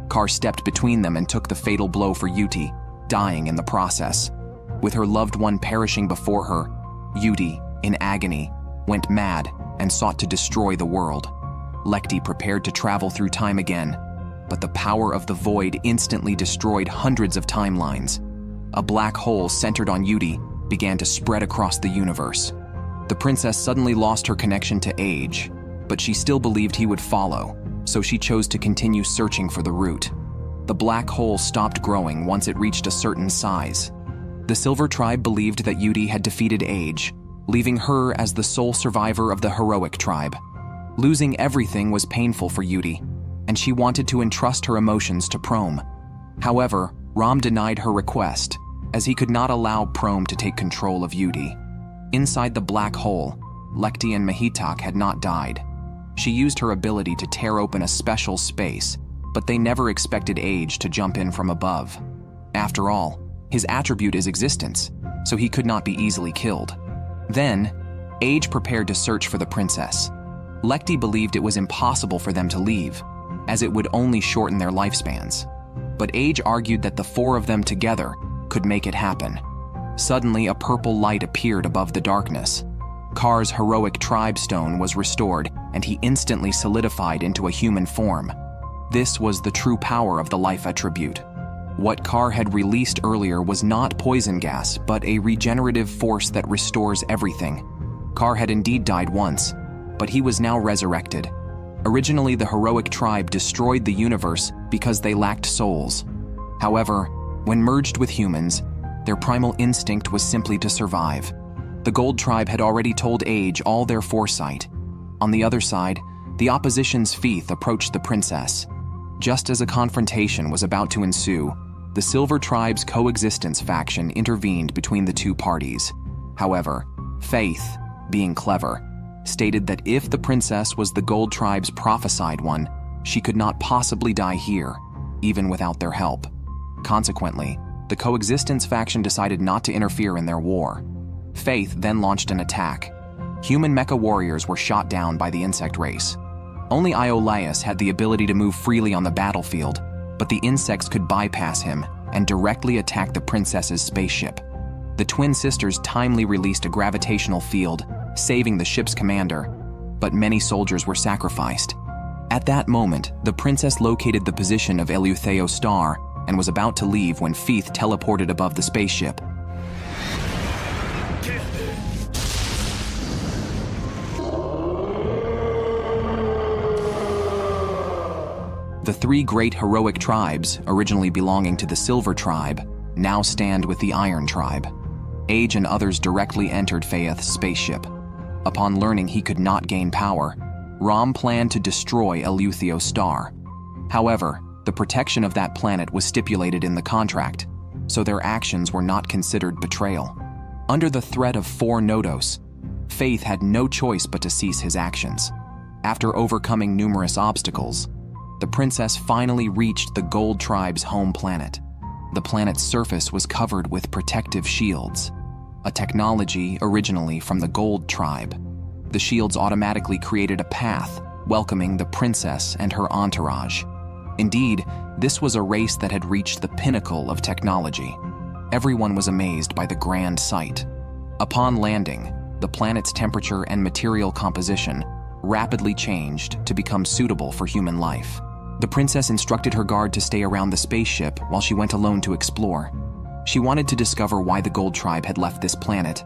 Kar stepped between them and took the fatal blow for Yuti, dying in the process. With her loved one perishing before her, Yuti, in agony, went mad and sought to destroy the world. Lekti prepared to travel through time again, but the power of the void instantly destroyed hundreds of timelines. A black hole centered on Yuti began to spread across the universe. The princess suddenly lost her connection to Age, but she still believed he would follow, so she chose to continue searching for the root. The black hole stopped growing once it reached a certain size. The Silver Tribe believed that Yuti had defeated Age, leaving her as the sole survivor of the Heroic Tribe. Losing everything was painful for Yuti, and she wanted to entrust her emotions to Prome. However, Ram denied her request, as he could not allow Prome to take control of Yuti. Inside the black hole, Lekti and Mihtak had not died. She used her ability to tear open a special space, but they never expected Age to jump in from above. After all, his attribute is existence, so he could not be easily killed. Then, Age prepared to search for the princess. Lekti believed it was impossible for them to leave, as it would only shorten their lifespans. but Age argued that the four of them together could make it happen. Suddenly, a purple light appeared above the darkness. Kar's heroic tribe stone was restored, and he instantly solidified into a human form. This was the true power of the life attribute. What Kar had released earlier was not poison gas, but a regenerative force that restores everything. Kar had indeed died once, but he was now resurrected. Originally, the heroic tribe destroyed the universe because they lacked souls. However, when merged with humans, their primal instinct was simply to survive. The Gold Tribe had already told Age all their foresight. On the other side, the opposition's Feith approached the princess. Just as a confrontation was about to ensue, the Silver Tribe's coexistence faction intervened between the two parties. However, Feith, being clever, stated that if the princess was the Gold Tribe's prophesied one, she could not possibly die here, even without their help. Consequently, the coexistence faction decided not to interfere in their war. Feith then launched an attack. Human mecha warriors were shot down by the insect race. Only Iolaus had the ability to move freely on the battlefield, but the insects could bypass him and directly attack the princess's spaceship. The twin sisters timely released a gravitational field, saving the ship's commander, but many soldiers were sacrificed. At that moment, the princess located the position of Eleutheo's star and was about to leave when Feith teleported above the spaceship. The three great heroic tribes, originally belonging to the Silver Tribe, now stand with the Iron Tribe. Age and others directly entered Feith's spaceship. Upon learning he could not gain power, Rom planned to destroy Eleutheo's star. However, the protection of that planet was stipulated in the contract, so their actions were not considered betrayal. Under the threat of 4 Nodos, Feith had no choice but to cease his actions. After overcoming numerous obstacles, the princess finally reached the Gold Tribe's home planet. The planet's surface was covered with protective shields, a technology originally from the Gold Tribe. The shields automatically created a path, welcoming the princess and her entourage. Indeed, this was a race that had reached the pinnacle of technology. Everyone was amazed by the grand sight. Upon landing, the planet's temperature and material composition rapidly changed to become suitable for human life. The princess instructed her guard to stay around the spaceship while she went alone to explore. She wanted to discover why the Gold Tribe had left this planet.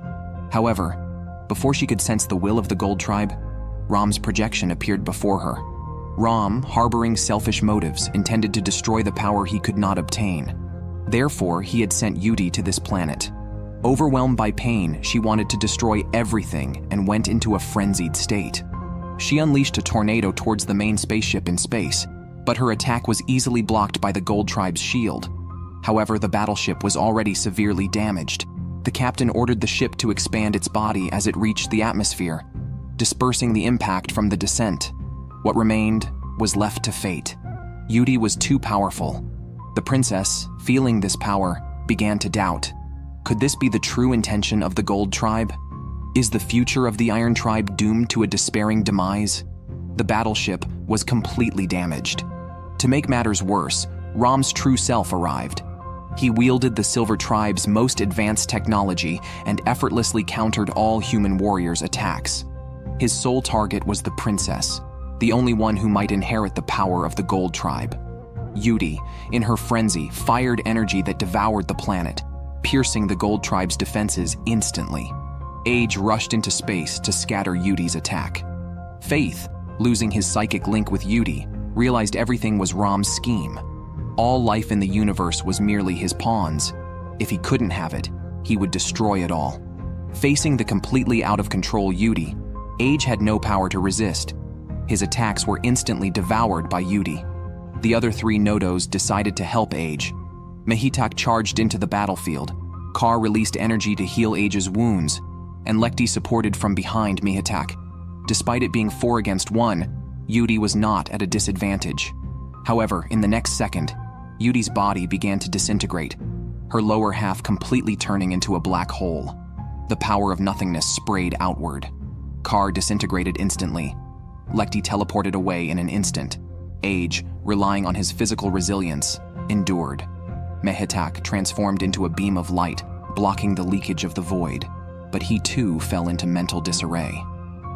However, before she could sense the will of the Gold Tribe, Rom's projection appeared before her. Rom, harboring selfish motives, intended to destroy the power he could not obtain. Therefore, he had sent Yudi to this planet. Overwhelmed by pain, she wanted to destroy everything and went into a frenzied state. She unleashed a tornado towards the main spaceship in space, but her attack was easily blocked by the Gold Tribe's shield. However, the battleship was already severely damaged. The captain ordered the ship to expand its body as it reached the atmosphere, dispersing the impact from the descent. What remained was left to fate. Yudi was too powerful. The princess, feeling this power, began to doubt. Could this be the true intention of the Gold Tribe? Is the future of the Iron Tribe doomed to a despairing demise? The battleship was completely damaged. To make matters worse, Rom's true self arrived. He wielded the Silver Tribe's most advanced technology and effortlessly countered all human warriors' attacks. His sole target was the princess, the only one who might inherit the power of the Gold Tribe. Yudi, in her frenzy, fired energy that devoured the planet, piercing the Gold Tribe's defenses instantly. Age rushed into space to scatter Yudi's attack. Feith, losing his psychic link with Yudi, realized everything was Rom's scheme. All life in the universe was merely his pawns. If he couldn't have it, he would destroy it all. Facing the completely out of control Yudi, Age had no power to resist. His attacks were instantly devoured by Yudi. The other 3 Nodos decided to help Age. Mehitak charged into the battlefield. Kar released energy to heal Age's wounds, and Lekti supported from behind Mehitak. Despite it being 4 against 1, Yudi was not at a disadvantage. However, in the next second, Yudi's body began to disintegrate, her lower half completely turning into a black hole. The power of nothingness sprayed outward. Kar disintegrated instantly. Lekti teleported away in an instant. Age, relying on his physical resilience, endured. Mehitak transformed into a beam of light, blocking the leakage of the void, but he too fell into mental disarray.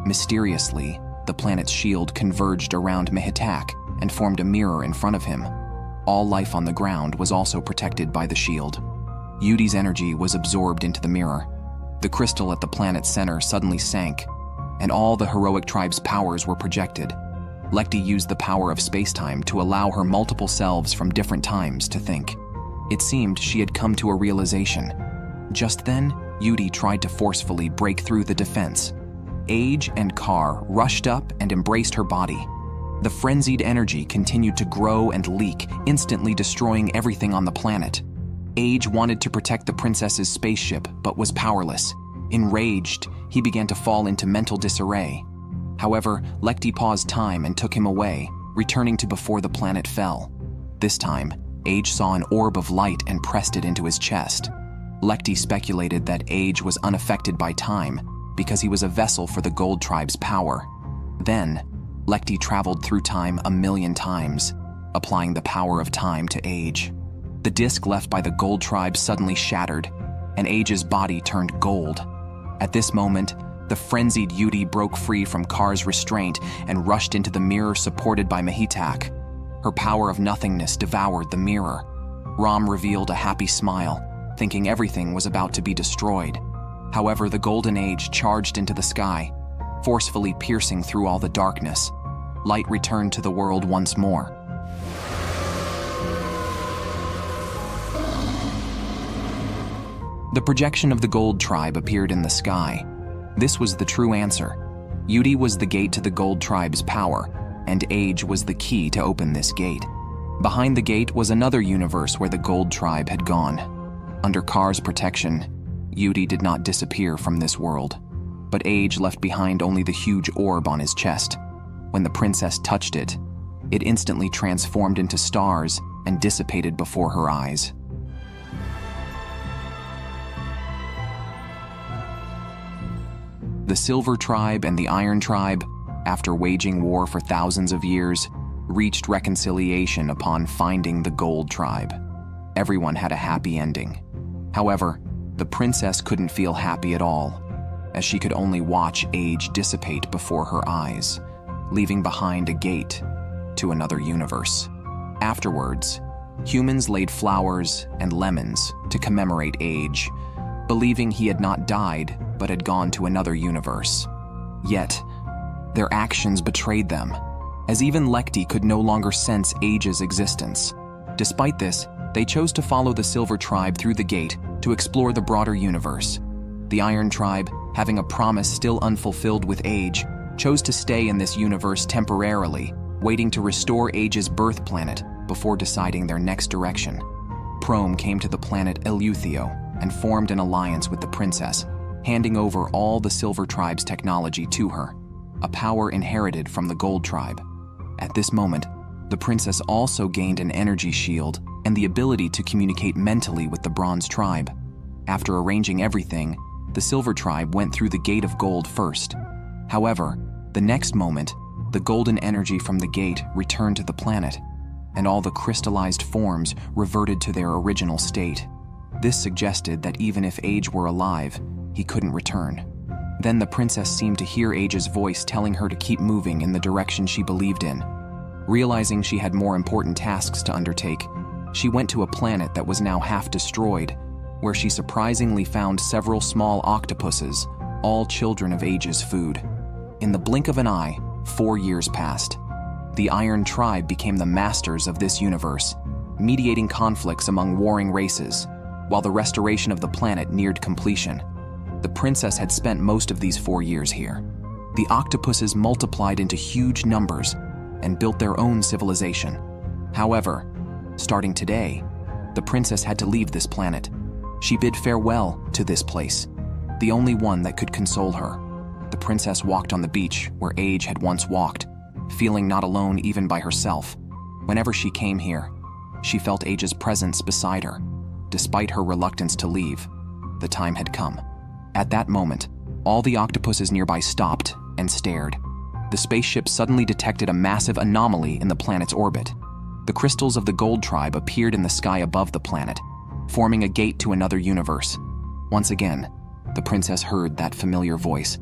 Mysteriously, the planet's shield converged around Mehitak and formed a mirror in front of him. All life on the ground was also protected by the shield. Yudi's energy was absorbed into the mirror. The crystal at the planet's center suddenly sank, and all the heroic tribe's powers were projected. Lekti used the power of space-time to allow her multiple selves from different times to think. It seemed she had come to a realization. Just then, Yudi tried to forcefully break through the defense. Age and Kar rushed up and embraced her body. The frenzied energy continued to grow and leak, instantly destroying everything on the planet. Age wanted to protect the princess's spaceship, but was powerless. Enraged, he began to fall into mental disarray. However, Lekti paused time and took him away, returning to before the planet fell. This time, Age saw an orb of light and pressed it into his chest. Lekti speculated that Age was unaffected by time because he was a vessel for the Gold Tribe's power. Then, Lekti traveled through time 1,000,000 times, applying the power of time to Age. The disc left by the Gold Tribe suddenly shattered, and Age's body turned gold. At this moment, the frenzied Yudi broke free from Kar's restraint and rushed into the mirror supported by Mehitak. Her power of nothingness devoured the mirror. Ram revealed a happy smile, thinking everything was about to be destroyed. However, the Golden Age charged into the sky, forcefully piercing through all the darkness. Light returned to the world once more. The projection of the Gold Tribe appeared in the sky. This was the true answer. Yudi was the gate to the Gold Tribe's power, and Age was the key to open this gate. Behind the gate was another universe where the Gold Tribe had gone. Under Kar's protection, Yudi did not disappear from this world, but Age left behind only the huge orb on his chest. When the princess touched it, it instantly transformed into stars and dissipated before her eyes. The Silver Tribe and the Iron Tribe, after waging war for thousands of years, reached reconciliation upon finding the Gold Tribe. Everyone had a happy ending. However, the princess couldn't feel happy at all, as she could only watch Age dissipate before her eyes, leaving behind a gate to another universe. Afterwards, humans laid flowers and lemons to commemorate Age, believing he had not died but had gone to another universe. Yet, their actions betrayed them, as even Lekti could no longer sense Age's existence. Despite this, they chose to follow the Silver Tribe through the gate to explore the broader universe. The Iron Tribe, having a promise still unfulfilled with Age, chose to stay in this universe temporarily, waiting to restore Age's birth planet before deciding their next direction. Prome came to the planet Eleuthio and formed an alliance with the princess, handing over all the Silver Tribe's technology to her, a power inherited from the Gold Tribe. At this moment, the princess also gained an energy shield and the ability to communicate mentally with the Bronze Tribe. After arranging everything, the Silver Tribe went through the Gate of Gold first. However, the next moment, the golden energy from the gate returned to the planet, and all the crystallized forms reverted to their original state. This suggested that even if Age were alive, he couldn't return. Then the princess seemed to hear Age's voice telling her to keep moving in the direction she believed in. Realizing she had more important tasks to undertake, she went to a planet that was now half destroyed, where she surprisingly found several small octopuses, all children of Age's food. In the blink of an eye, 4 years passed. The Iron Tribe became the masters of this universe, mediating conflicts among warring races, while the restoration of the planet neared completion. The princess had spent most of these 4 years here. The octopuses multiplied into huge numbers and built their own civilization. However, starting today, the princess had to leave this planet. She bid farewell to this place, the only one that could console her. The princess walked on the beach where Age had once walked, feeling not alone even by herself. Whenever she came here, she felt Age's presence beside her. Despite her reluctance to leave, the time had come. At that moment, all the octopuses nearby stopped and stared. The spaceship suddenly detected a massive anomaly in the planet's orbit. The crystals of the Gold Tribe appeared in the sky above the planet, forming a gate to another universe. Once again, the princess heard that familiar voice.